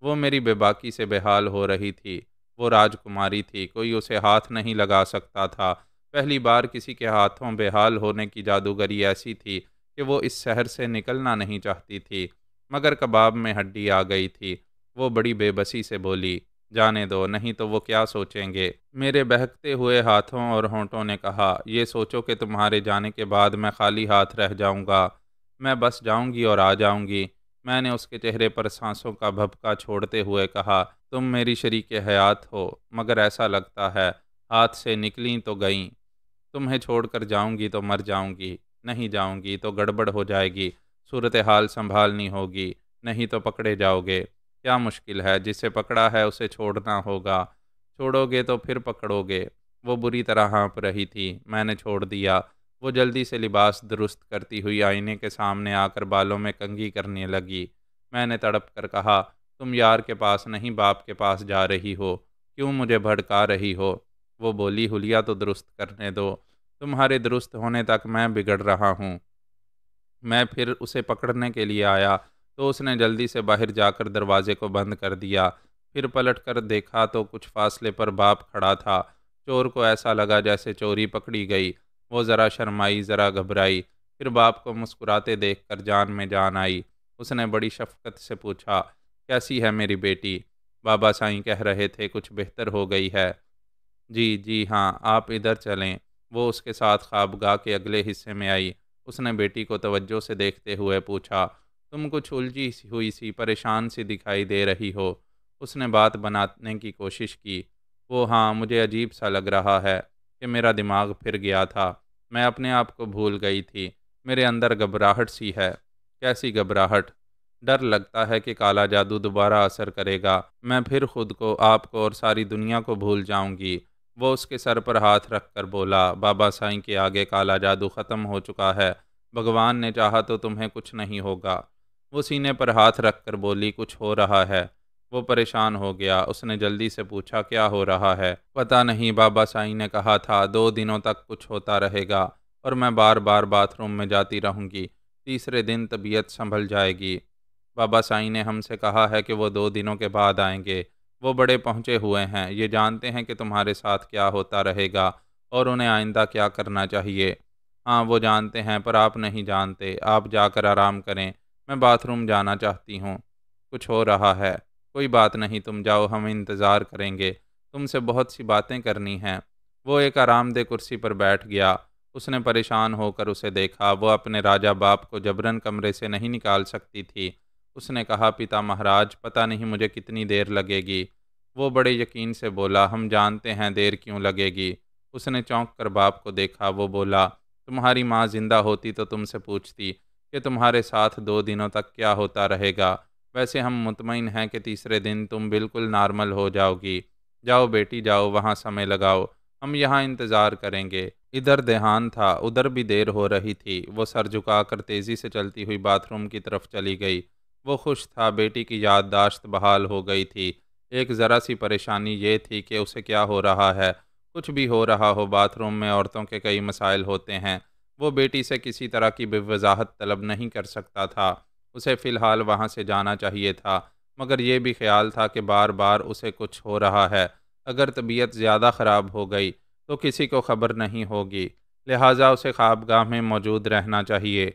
Speaker 1: वो मेरी बेबाकी से बेहाल हो रही थी। वो राजकुमारी थी, कोई उसे हाथ नहीं लगा सकता था। पहली बार किसी के हाथों बेहाल होने की जादूगरी ऐसी थी कि वो इस शहर से निकलना नहीं चाहती थी। मगर कबाब में हड्डी आ गई थी। वो बड़ी बेबसी से बोली, जाने दो, नहीं तो वो क्या सोचेंगे। मेरे बहकते हुए हाथों और होंठों ने कहा, ये सोचो कि तुम्हारे जाने के बाद मैं खाली हाथ रह जाऊंगा। मैं बस जाऊंगी और आ जाऊंगी। मैंने उसके चेहरे पर सांसों का भभका छोड़ते हुए कहा, तुम मेरी शरीके हयात हो, मगर ऐसा लगता है हाथ से निकली तो गईं। तुम्हें छोड़कर जाऊंगी तो मर जाऊंगी, नहीं जाऊंगी तो गड़बड़ हो जाएगी, सूरत हाल संभालनी होगी, नहीं तो पकड़े जाओगे। क्या मुश्किल है, जिसे पकड़ा है उसे छोड़ना होगा। छोड़ोगे तो फिर पकड़ोगे। वो बुरी तरह हाँफ रही थी। मैंने छोड़ दिया। वो जल्दी से लिबास दुरुस्त करती हुई आईने के सामने आकर बालों में कंघी करने लगी। मैंने तड़प कर कहा, तुम यार के पास नहीं बाप के पास जा रही हो, क्यों मुझे भड़का रही हो? वो बोली, हुलिया तो दुरुस्त करने दो, तुम्हारे दुरुस्त होने तक मैं बिगड़ रहा हूँ। मैं फिर उसे पकड़ने के लिए आया तो उसने जल्दी से बाहर जाकर दरवाजे को बंद कर दिया। फिर पलट कर देखा तो कुछ फासले पर बाप खड़ा था। चोर को ऐसा लगा जैसे चोरी पकड़ी गई। वो ज़रा शर्माई, ज़रा घबराई। फिर बाप को मुस्कुराते देखकर जान में जान आई। उसने बड़ी शफकत से पूछा, कैसी है मेरी बेटी? बाबा साईं कह रहे थे कुछ बेहतर हो गई है। जी, जी हाँ, आप इधर चलें। वो उसके साथ ख्वाबगाह के अगले हिस्से में आई। उसने बेटी को तवज्जो से देखते हुए पूछा, तुम कुछ उलझी हुई सी, परेशान सी दिखाई दे रही हो। उसने बात बनाने की कोशिश की। वो, हाँ, मुझे अजीब सा लग रहा है कि मेरा दिमाग फिर गया था। मैं अपने आप को भूल गई थी। मेरे अंदर घबराहट सी है। कैसी घबराहट? डर लगता है कि काला जादू दोबारा असर करेगा। मैं फिर खुद को, आपको और सारी दुनिया को भूल जाऊंगी। वो उसके सर पर हाथ रखकर बोला, बाबा साईं के आगे काला जादू ख़त्म हो चुका है। भगवान ने चाहा तो तुम्हें कुछ नहीं होगा। वो सीने पर हाथ रखकर बोली, कुछ हो रहा है। वो परेशान हो गया। उसने जल्दी से पूछा, क्या हो रहा है? पता नहीं, बाबा साईं ने कहा था 2 दिनों तक कुछ होता रहेगा और मैं बार बार बाथरूम में जाती रहूंगी। तीसरे दिन तबीयत संभल जाएगी। बाबा साईं ने हमसे कहा है कि वो 2 दिनों के बाद आएंगे। वो बड़े पहुँचे हुए हैं, ये जानते हैं कि तुम्हारे साथ क्या होता रहेगा और उन्हें आइंदा क्या करना चाहिए। हाँ, वो जानते हैं, पर आप नहीं जानते। आप जाकर आराम करें, मैं बाथरूम जाना चाहती हूँ। कुछ हो रहा है। कोई बात नहीं, तुम जाओ, हम इंतज़ार करेंगे। तुमसे बहुत सी बातें करनी हैं। वो एक आरामदेह कुर्सी पर बैठ गया। उसने परेशान होकर उसे देखा। वो अपने राजा बाप को जबरन कमरे से नहीं निकाल सकती थी। उसने कहा, पिता महाराज, पता नहीं मुझे कितनी देर लगेगी। वो बड़े यकीन से बोला, हम जानते हैं देर क्यों लगेगी। उसने चौंक कर बाप को देखा। वो बोला, तुम्हारी माँ जिंदा होती तो तुमसे पूछती कि तुम्हारे साथ 2 दिनों तक क्या होता रहेगा। वैसे हम मुतमईन हैं कि तीसरे दिन तुम बिल्कुल नॉर्मल हो जाओगी। जाओ बेटी, जाओ, वहाँ समय लगाओ, हम यहाँ इंतज़ार करेंगे। इधर देहान था, उधर भी देर हो रही थी। वो सर झुकाकर तेज़ी से चलती हुई बाथरूम की तरफ चली गई। वो खुश था, बेटी की याददाश्त बहाल हो गई थी। एक ज़रा सी परेशानी ये थी कि उसे क्या हो रहा है। कुछ भी हो रहा हो, बाथरूम में औरतों के कई मसाइल होते हैं। वो बेटी से किसी तरह की वजाहत तलब नहीं कर सकता था। उसे फ़िलहाल वहाँ से जाना चाहिए था, मगर यह भी ख्याल था कि बार बार उसे कुछ हो रहा है। अगर तबीयत ज़्यादा ख़राब हो गई तो किसी को खबर नहीं होगी, लिहाजा उसे ख्वाबगाह में मौजूद रहना चाहिए।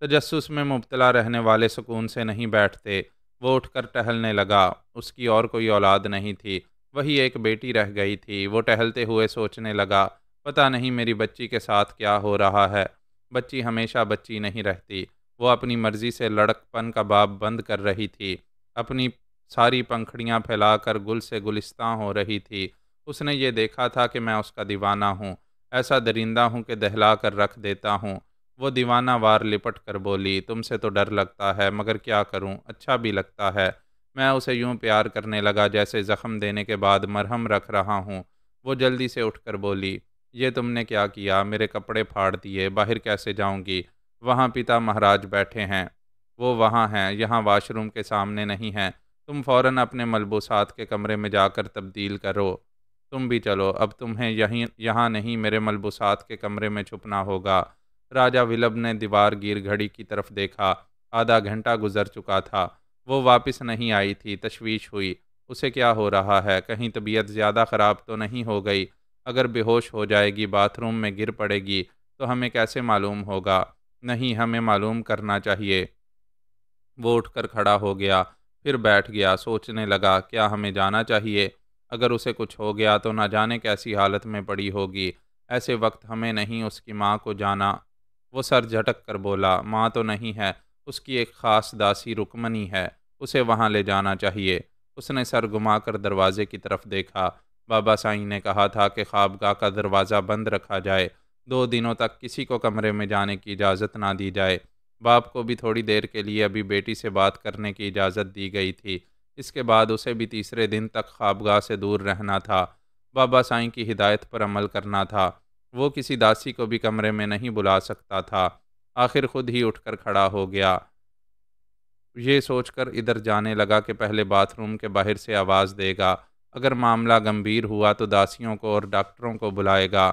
Speaker 1: तजस्सुस में मुब्तला रहने वाले सुकून से नहीं बैठते। वो उठकर टहलने लगा। उसकी और कोई औलाद नहीं थी, वही एक बेटी रह गई थी। वो टहलते हुए सोचने लगा, पता नहीं मेरी बच्ची के साथ क्या हो रहा है। बच्ची हमेशा बच्ची नहीं रहती। वो अपनी मर्जी से लड़कपन का बाब बंद कर रही थी। अपनी सारी पंखड़ियां फैलाकर गुल से गुलिस्तां हो रही थी। उसने ये देखा था कि मैं उसका दीवाना हूँ, ऐसा दरिंदा हूँ कि दहला कर रख देता हूँ। वो दीवाना वार लिपट कर बोली, तुमसे तो डर लगता है, मगर क्या करूँ, अच्छा भी लगता है। मैं उसे यूं प्यार करने लगा जैसे जख्म देने के बाद मरहम रख रहा हूँ। वो जल्दी से उठकर बोली, ये तुमने क्या किया, मेरे कपड़े फाड़ दिए, बाहर कैसे जाऊंगी। वहाँ पिता महाराज बैठे हैं। वो वहाँ हैं, यहाँ वाशरूम के सामने नहीं हैं। तुम फौरन अपने मलबूसात के कमरे में जाकर तब्दील करो। तुम भी चलो, अब तुम्हें यहाँ नहीं, मेरे मलबूसात के कमरे में छुपना होगा। राजा विलब ने दीवार गिर घड़ी की तरफ देखा। आधा घंटा गुजर चुका था। वो वापस नहीं आई थी। तशवीश हुई, उसे क्या हो रहा है, कहीं तबीयत ज़्यादा ख़राब तो नहीं हो गई। अगर बेहोश हो जाएगी, बाथरूम में गिर पड़ेगी, तो हमें कैसे मालूम होगा। नहीं, हमें मालूम करना चाहिए। वो उठकर खड़ा हो गया, फिर बैठ गया। सोचने लगा, क्या हमें जाना चाहिए। अगर उसे कुछ हो गया तो ना जाने कैसी हालत में पड़ी होगी। ऐसे वक्त हमें नहीं, उसकी माँ को जाना। वो सर झटक कर बोला, माँ तो नहीं है, उसकी एक ख़ास दासी रुकमनी है, उसे वहाँ ले जाना चाहिए। उसने सर घुमाकर दरवाजे की तरफ देखा। बाबा साईं ने कहा था कि ख्वाबगाह का दरवाज़ा बंद रखा जाए, 2 दिनों तक किसी को कमरे में जाने की इजाज़त ना दी जाए। बाप को भी थोड़ी देर के लिए अभी बेटी से बात करने की इजाज़त दी गई थी। इसके बाद उसे भी तीसरे दिन तक ख्वाबगाह से दूर रहना था। बाबा साईं की हिदायत पर अमल करना था। वो किसी दासी को भी कमरे में नहीं बुला सकता था। आखिर खुद ही उठकर खड़ा हो गया। ये सोचकर इधर जाने लगा कि पहले बाथरूम के बाहर से आवाज़ देगा। अगर मामला गंभीर हुआ तो दासियों को और डॉक्टरों को बुलाएगा।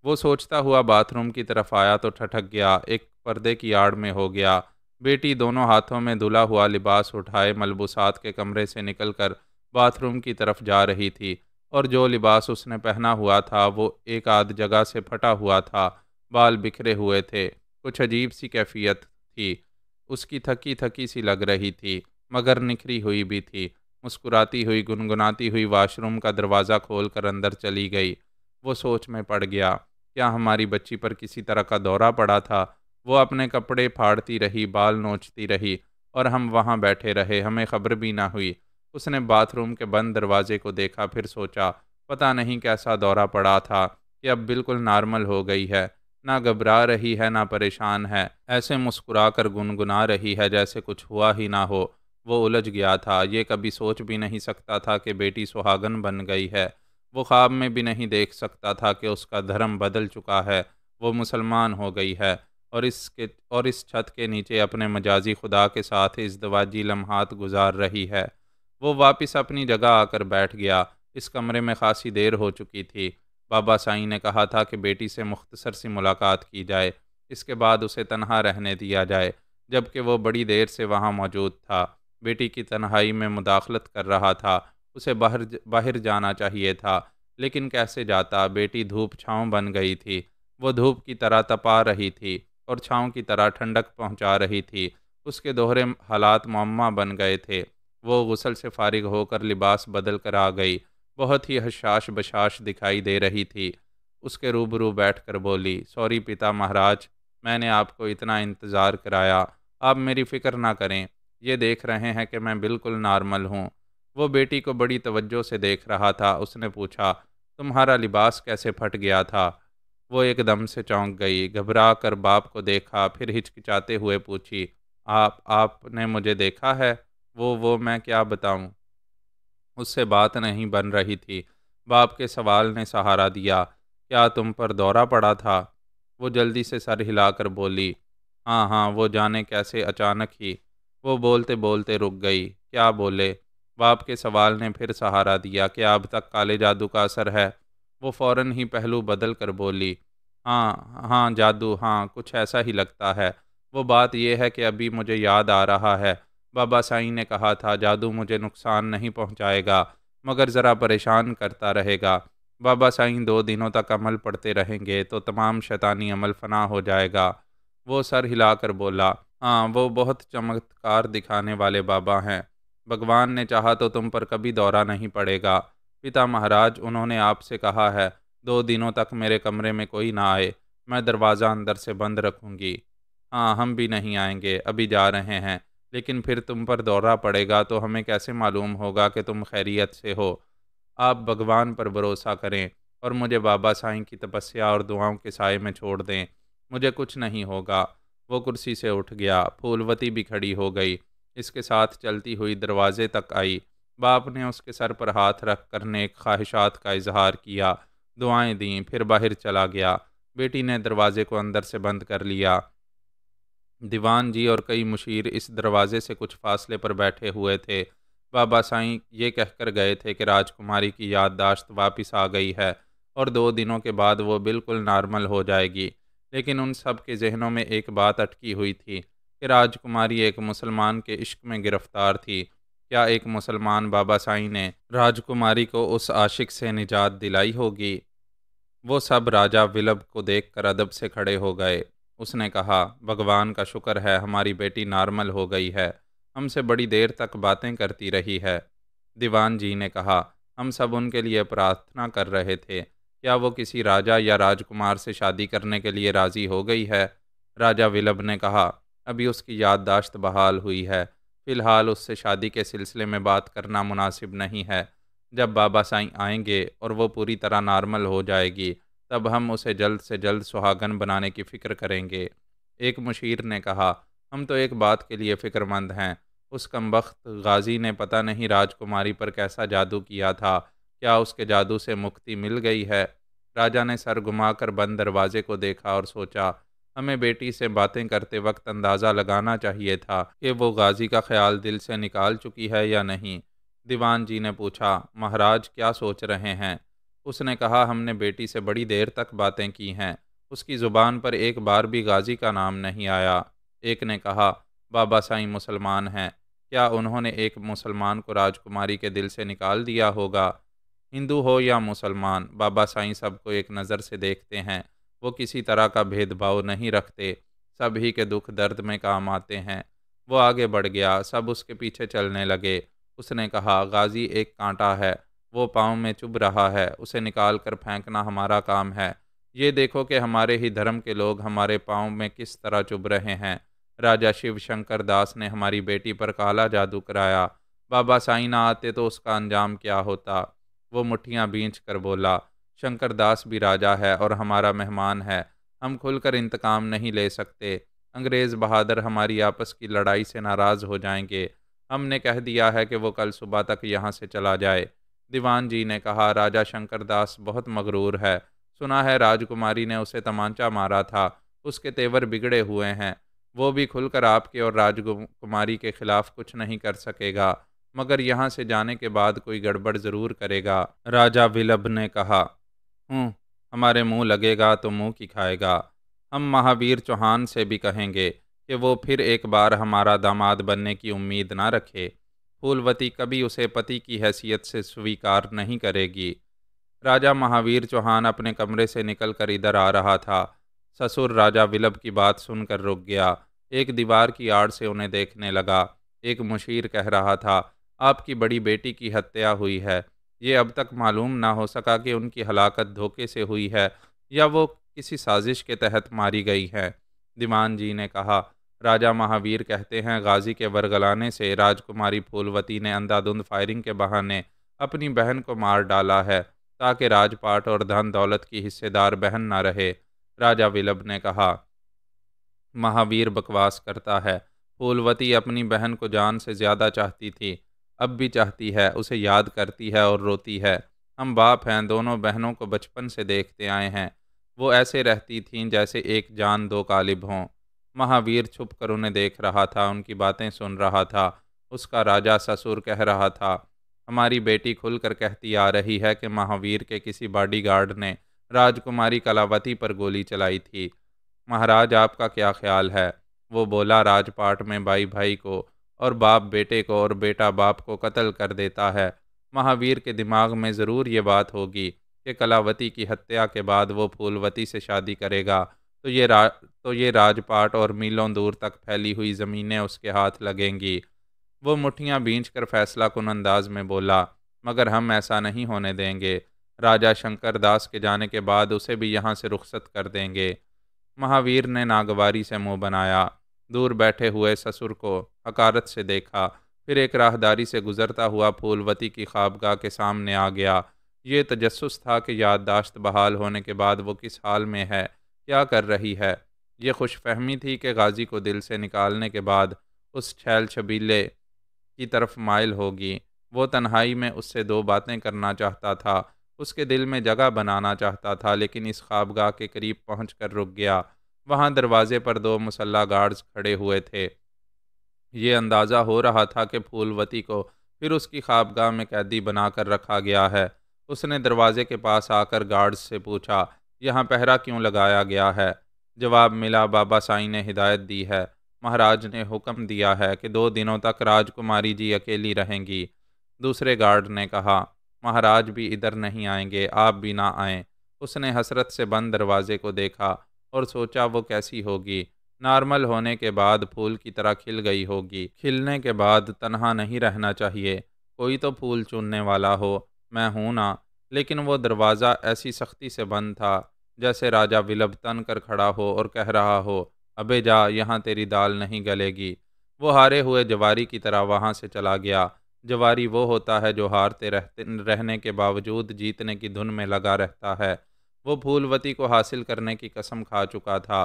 Speaker 1: वो सोचता हुआ बाथरूम की तरफ आया तो ठठक गया, एक पर्दे की आड़ में हो गया। बेटी दोनों हाथों में धुला हुआ लिबास उठाए मलबूसात के कमरे से निकलकर बाथरूम की तरफ जा रही थी, और जो लिबास उसने पहना हुआ था वो एक आध जगह से फटा हुआ था। बाल बिखरे हुए थे। कुछ अजीब सी कैफियत थी। उसकी थकी थकी सी लग रही थी, मगर निखरी हुई भी थी। मुस्कुराती हुई गुनगुनाती हुई वाशरूम का दरवाज़ा खोलकर अंदर चली गई। वो सोच में पड़ गया, क्या हमारी बच्ची पर किसी तरह का दौरा पड़ा था। वो अपने कपड़े फाड़ती रही, बाल नोचती रही, और हम वहाँ बैठे रहे, हमें खबर भी ना हुई। उसने बाथरूम के बंद दरवाजे को देखा, फिर सोचा, पता नहीं कैसा दौरा पड़ा था कि अब बिल्कुल नॉर्मल हो गई है। ना घबरा रही है, ना परेशान है, ऐसे मुस्कुरा कर गुनगुना रही है जैसे कुछ हुआ ही ना हो। वो उलझ गया था। ये कभी सोच भी नहीं सकता था कि बेटी सुहागन बन गई है। वो ख्वाब में भी नहीं देख सकता था कि उसका धर्म बदल चुका है, वो मुसलमान हो गई है, और इस छत के नीचे अपने मजाजी खुदा के साथ इज़्दवाजी लम्हात गुजार रही है। वो वापस अपनी जगह आकर बैठ गया। इस कमरे में खासी देर हो चुकी थी। बाबा साईं ने कहा था कि बेटी से मुख्तसर सी मुलाकात की जाए, इसके बाद उसे तन्हा रहने दिया जाए, जबकि वो बड़ी देर से वहाँ मौजूद था। बेटी की तन्हाई में मुदाखलत कर रहा था। उसे बाहर जाना चाहिए था, लेकिन कैसे जाता। बेटी धूप छाँव बन गई थी। वो धूप की तरह तपा रही थी और छाँव की तरह ठंडक पहुँचा रही थी। उसके दोहरे हालात मुअम्मा बन गए थे। वो गुस्ल से फारिग होकर लिबास बदल कर आ गई। बहुत ही हशाश बशाश दिखाई दे रही थी। उसके रूबरू बैठकर बोली, सॉरी पिता महाराज, मैंने आपको इतना इंतज़ार कराया। आप मेरी फ़िक्र ना करें, ये देख रहे हैं कि मैं बिल्कुल नॉर्मल हूँ। वो बेटी को बड़ी तवज्जो से देख रहा था। उसने पूछा, तुम्हारा लिबास कैसे फट गया था। वो एकदम से चौंक गई, घबरा कर बाप को देखा, फिर हिचकिचाते हुए पूछी, आपने मुझे देखा है। वो मैं क्या बताऊं। उससे बात नहीं बन रही थी। बाप के सवाल ने सहारा दिया, क्या तुम पर दौरा पड़ा था। वो जल्दी से सर हिलाकर बोली, हाँ हाँ, वो जाने कैसे अचानक ही। वो बोलते बोलते रुक गई। क्या बोले। बाप के सवाल ने फिर सहारा दिया, क्या अब तक काले जादू का असर है। वो फौरन ही पहलू बदल कर बोली, हाँ हाँ जादू, हाँ कुछ ऐसा ही लगता है। वो बात यह है कि अभी मुझे याद आ रहा है, बाबा साईं ने कहा था जादू मुझे नुकसान नहीं पहुंचाएगा। मगर ज़रा परेशान करता रहेगा। बाबा साईं 2 दिनों तक अमल पढ़ते रहेंगे तो तमाम शैतानी अमल फना हो जाएगा। वो सर हिलाकर बोला, हाँ, वो बहुत चमत्कार दिखाने वाले बाबा हैं। भगवान ने चाहा तो तुम पर कभी दौरा नहीं पड़ेगा। पिता महाराज, उन्होंने आपसे कहा है 2 दिनों तक मेरे कमरे में कोई ना आए, मैं दरवाज़ा अंदर से बंद रखूंगी। हाँ, हम भी नहीं आएंगे, अभी जा रहे हैं, लेकिन फिर तुम पर दौरा पड़ेगा तो हमें कैसे मालूम होगा कि तुम खैरियत से हो। आप भगवान पर भरोसा करें और मुझे बाबा साईं की तपस्या और दुआओं के साए में छोड़ दें, मुझे कुछ नहीं होगा। वो कुर्सी से उठ गया। फूलवती भी खड़ी हो गई, इसके साथ चलती हुई दरवाजे तक आई। बाप ने उसके सर पर हाथ रख कर नेक ख्वाहिशात का इजहार किया, दुआएं दीं, फिर बाहर चला गया। बेटी ने दरवाजे को अंदर से बंद कर लिया। दीवान जी और कई मुशीर इस दरवाजे से कुछ फासले पर बैठे हुए थे। बाबा साईं ये कहकर गए थे कि राजकुमारी की याददाश्त वापस आ गई है और 2 दिनों के बाद वो बिल्कुल नॉर्मल हो जाएगी। लेकिन उन सब के जहनों में एक बात अटकी हुई थी कि राजकुमारी एक मुसलमान के इश्क में गिरफ्तार थी। क्या एक मुसलमान बाबा साईं ने राजकुमारी को उस आशिक से निजात दिलाई होगी? वो सब राजा विलब को देखकर अदब से खड़े हो गए। उसने कहा, भगवान का शुक्र है हमारी बेटी नॉर्मल हो गई है, हमसे बड़ी देर तक बातें करती रही है। दीवान जी ने कहा, हम सब उनके लिए प्रार्थना कर रहे थे, क्या वो किसी राजा या राजकुमार से शादी करने के लिए राज़ी हो गई है? राजा विलब ने कहा, अभी उसकी याददाश्त बहाल हुई है, फिलहाल उससे शादी के सिलसिले में बात करना मुनासिब नहीं है। जब बाबा साईं आएंगे और वो पूरी तरह नॉर्मल हो जाएगी, तब हम उसे जल्द से जल्द सुहागन बनाने की फ़िक्र करेंगे। एक मुशीर ने कहा, हम तो एक बात के लिए फ़िक्रमंद हैं, उस कमबख्त गाजी ने पता नहीं राजकुमारी पर कैसा जादू किया था, क्या उसके जादू से मुक्ति मिल गई है? राजा ने सर घुमाकर बंद दरवाजे को देखा और सोचा, हमें बेटी से बातें करते वक्त अंदाज़ा लगाना चाहिए था कि वो गाजी का ख्याल दिल से निकाल चुकी है या नहीं। दीवान जी ने पूछा, महाराज क्या सोच रहे हैं? उसने कहा, हमने बेटी से बड़ी देर तक बातें की हैं, उसकी ज़ुबान पर एक बार भी गाजी का नाम नहीं आया। एक ने कहा, बाबा साईं मुसलमान हैं, क्या उन्होंने एक मुसलमान को राजकुमारी के दिल से निकाल दिया होगा? हिंदू हो या मुसलमान, बाबा साईं सबको एक नज़र से देखते हैं, वो किसी तरह का भेदभाव नहीं रखते, सभी के दुख दर्द में काम आते हैं। वो आगे बढ़ गया, सब उसके पीछे चलने लगे। उसने कहा, गाजी एक कांटा है, वो पाँव में चुभ रहा है, उसे निकाल कर फेंकना हमारा काम है। ये देखो कि हमारे ही धर्म के लोग हमारे पाँव में किस तरह चुभ रहे हैं। राजा शिव शंकर दास ने हमारी बेटी पर काला जादू कराया, बाबा साईं ना आते तो उसका अंजाम क्या होता? वो मुट्ठियां भींच कर बोला, शंकर दास भी राजा है और हमारा मेहमान है, हम खुलकर इंतकाम नहीं ले सकते। अंग्रेज़ बहादुर हमारी आपस की लड़ाई से नाराज़ हो जाएंगे। हमने कह दिया है कि वो कल सुबह तक यहाँ से चला जाए। दीवान जी ने कहा, राजा शंकर दास बहुत मगरूर है, सुना है राजकुमारी ने उसे तमांचा मारा था, उसके तेवर बिगड़े हुए हैं। वो भी खुलकर आपके और राजकुमारी के खिलाफ कुछ नहीं कर सकेगा, मगर यहाँ से जाने के बाद कोई गड़बड़ ज़रूर करेगा। राजा विलब ने कहा, हमारे मुंह लगेगा तो मुंह की खाएगा। हम महावीर चौहान से भी कहेंगे कि वो फिर एक बार हमारा दामाद बनने की उम्मीद ना रखे। फूलवती कभी उसे पति की हैसियत से स्वीकार नहीं करेगी। राजा महावीर चौहान अपने कमरे से निकलकर इधर आ रहा था। ससुर राजा विलब की बात सुनकर रुक गया, एक दीवार की आड़ से उन्हें देखने लगा। एक मुशीर कह रहा था, आपकी बड़ी बेटी की हत्या हुई है। ये अब तक मालूम ना हो सका कि उनकी हलाकत धोखे से हुई है या वो किसी साजिश के तहत मारी गई है। दीवान जी ने कहा, राजा महावीर कहते हैं गाजी के वरगलाने से राजकुमारी फूलवती ने अंधाधुंध फायरिंग के बहाने अपनी बहन को मार डाला है ताकि राजपाट और धन दौलत की हिस्सेदार बहन न रहे। राजा विलब ने कहा, महावीर बकवास करता है। फूलवती अपनी बहन को जान से ज्यादा चाहती थी, अब भी चाहती है, उसे याद करती है और रोती है। हम बाप हैं, दोनों बहनों को बचपन से देखते आए हैं। वो ऐसे रहती थीं जैसे एक जान दो कालिब हों। महावीर छुप कर उन्हें देख रहा था, उनकी बातें सुन रहा था। उसका राजा ससुर कह रहा था, हमारी बेटी खुलकर कहती आ रही है कि महावीर के किसी बॉडीगार्ड ने राजकुमारी कलावती पर गोली चलाई थी। महाराज, आपका क्या ख्याल है? वो बोला, राजपाट में भाई भाई को और बाप बेटे को और बेटा बाप को कत्ल कर देता है। महावीर के दिमाग में ज़रूर ये बात होगी कि कलावती की हत्या के बाद वो फूलवती से शादी करेगा तो ये राजपाट और मीलों दूर तक फैली हुई ज़मीनें उसके हाथ लगेंगी। वो मुट्ठियां भींचकर फैसला कुन अंदाज में बोला, मगर हम ऐसा नहीं होने देंगे। राजा शंकर दास के जाने के बाद उसे भी यहाँ से रुखसत कर देंगे। महावीर ने नागवारी से मुंह बनाया, दूर बैठे हुए ससुर को हकारत से देखा, फिर एक राहदारी से गुजरता हुआ फूलवती की ख्वाबगाह के सामने आ गया। ये तजस्सुस था कि याददाश्त बहाल होने के बाद वो किस हाल में है, क्या कर रही है। ये खुशफहमी थी कि गाजी को दिल से निकालने के बाद उस छैल छबीले की तरफ माइल होगी। वो तन्हाई में उससे दो बातें करना चाहता था, उसके दिल में जगह बनाना चाहता था, लेकिन इस ख्वाबगाह के करीब पहुंचकर रुक गया। वहां दरवाजे पर दो मुसल्ला गार्ड्स खड़े हुए थे। ये अंदाज़ा हो रहा था कि फूलवती को फिर उसकी ख्वाबगाह में कैदी बनाकर रखा गया है। उसने दरवाजे के पास आकर गार्ड्स से पूछा, यहाँ पहरा क्यों लगाया गया है? जवाब मिला, बाबा साईं ने हिदायत दी है। महाराज ने हुक्म दिया है कि 2 दिनों तक राजकुमारी जी अकेली रहेंगी। दूसरे गार्ड ने कहा, महाराज भी इधर नहीं आएंगे, आप भी ना आएं। उसने हसरत से बंद दरवाजे को देखा और सोचा वो कैसी होगी। नॉर्मल होने के बाद फूल की तरह खिल गई होगी। खिलने के बाद तन्हा नहीं रहना चाहिए, कोई तो फूल चुनने वाला हो। मैं हूं ना। लेकिन वो दरवाज़ा ऐसी सख्ती से बंद था जैसे राजा विलप तन कर खड़ा हो और कह रहा हो, अबे जा, यहाँ तेरी दाल नहीं गलेगी। वो हारे हुए जवारी की तरह वहां से चला गया। जवारी वो होता है जो हारते रहने के बावजूद जीतने की धुन में लगा रहता है। वो फूलवती को हासिल करने की कसम खा चुका था।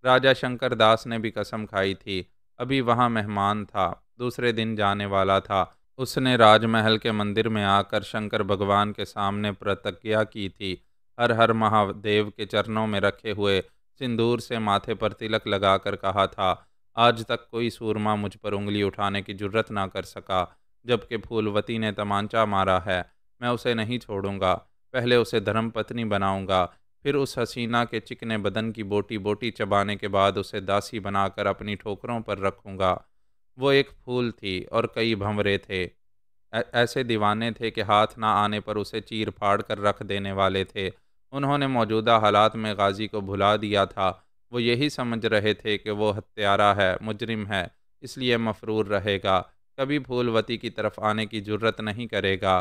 Speaker 1: राजा शंकर दास ने भी कसम खाई थी। अभी वहां मेहमान था, दूसरे दिन जाने वाला था। उसने राजमहल के मंदिर में आकर शंकर भगवान के सामने प्रतिज्ञा की थी। हर हर महादेव के चरणों में रखे हुए सिंदूर से माथे पर तिलक लगाकर कहा था, आज तक कोई सूरमा मुझ पर उंगली उठाने की जुर्रत ना कर सका। जबकि फूलवती ने तमांचा मारा है, मैं उसे नहीं छोड़ूंगा। पहले उसे धर्मपत्नी बनाऊंगा, फिर उस हसीना के चिकने बदन की बोटी बोटी चबाने के बाद उसे दासी बनाकर अपनी ठोकरों पर रखूंगा। वो एक फूल थी और कई भंवरे थे। ऐसे दीवाने थे कि हाथ ना आने पर उसे चीर फाड़ कर रख देने वाले थे। उन्होंने मौजूदा हालात में गाजी को भुला दिया था। वो यही समझ रहे थे कि वो हत्यारा है, मुजरिम है, इसलिए मफरूर रहेगा, कभी फूलवती की तरफ आने की जुर्रत नहीं करेगा।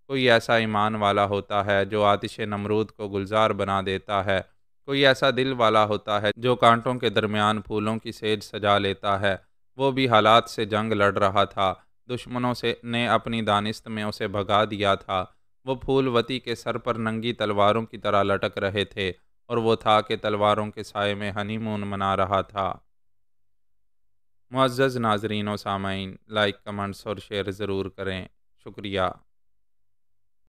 Speaker 1: कोई ऐसा ईमान वाला होता है जो आतिश नमरूद को गुलजार बना देता है। कोई ऐसा दिल वाला होता है जो कांटों के दरमियान फूलों की सेज सजा लेता है। वो भी हालात से जंग लड़ रहा था। दुश्मनों से ने अपनी दानिस्त में उसे भगा दिया था। वो फूलवती के सर पर नंगी तलवारों की तरह लटक रहे थे और वो था कि तलवारों के साए में हनीमून मना रहा था। मुअज़्ज़ज़ नाज़रीन व सामाईन, लाइक कमेंट्स और शेयर ज़रूर करें। शुक्रिया।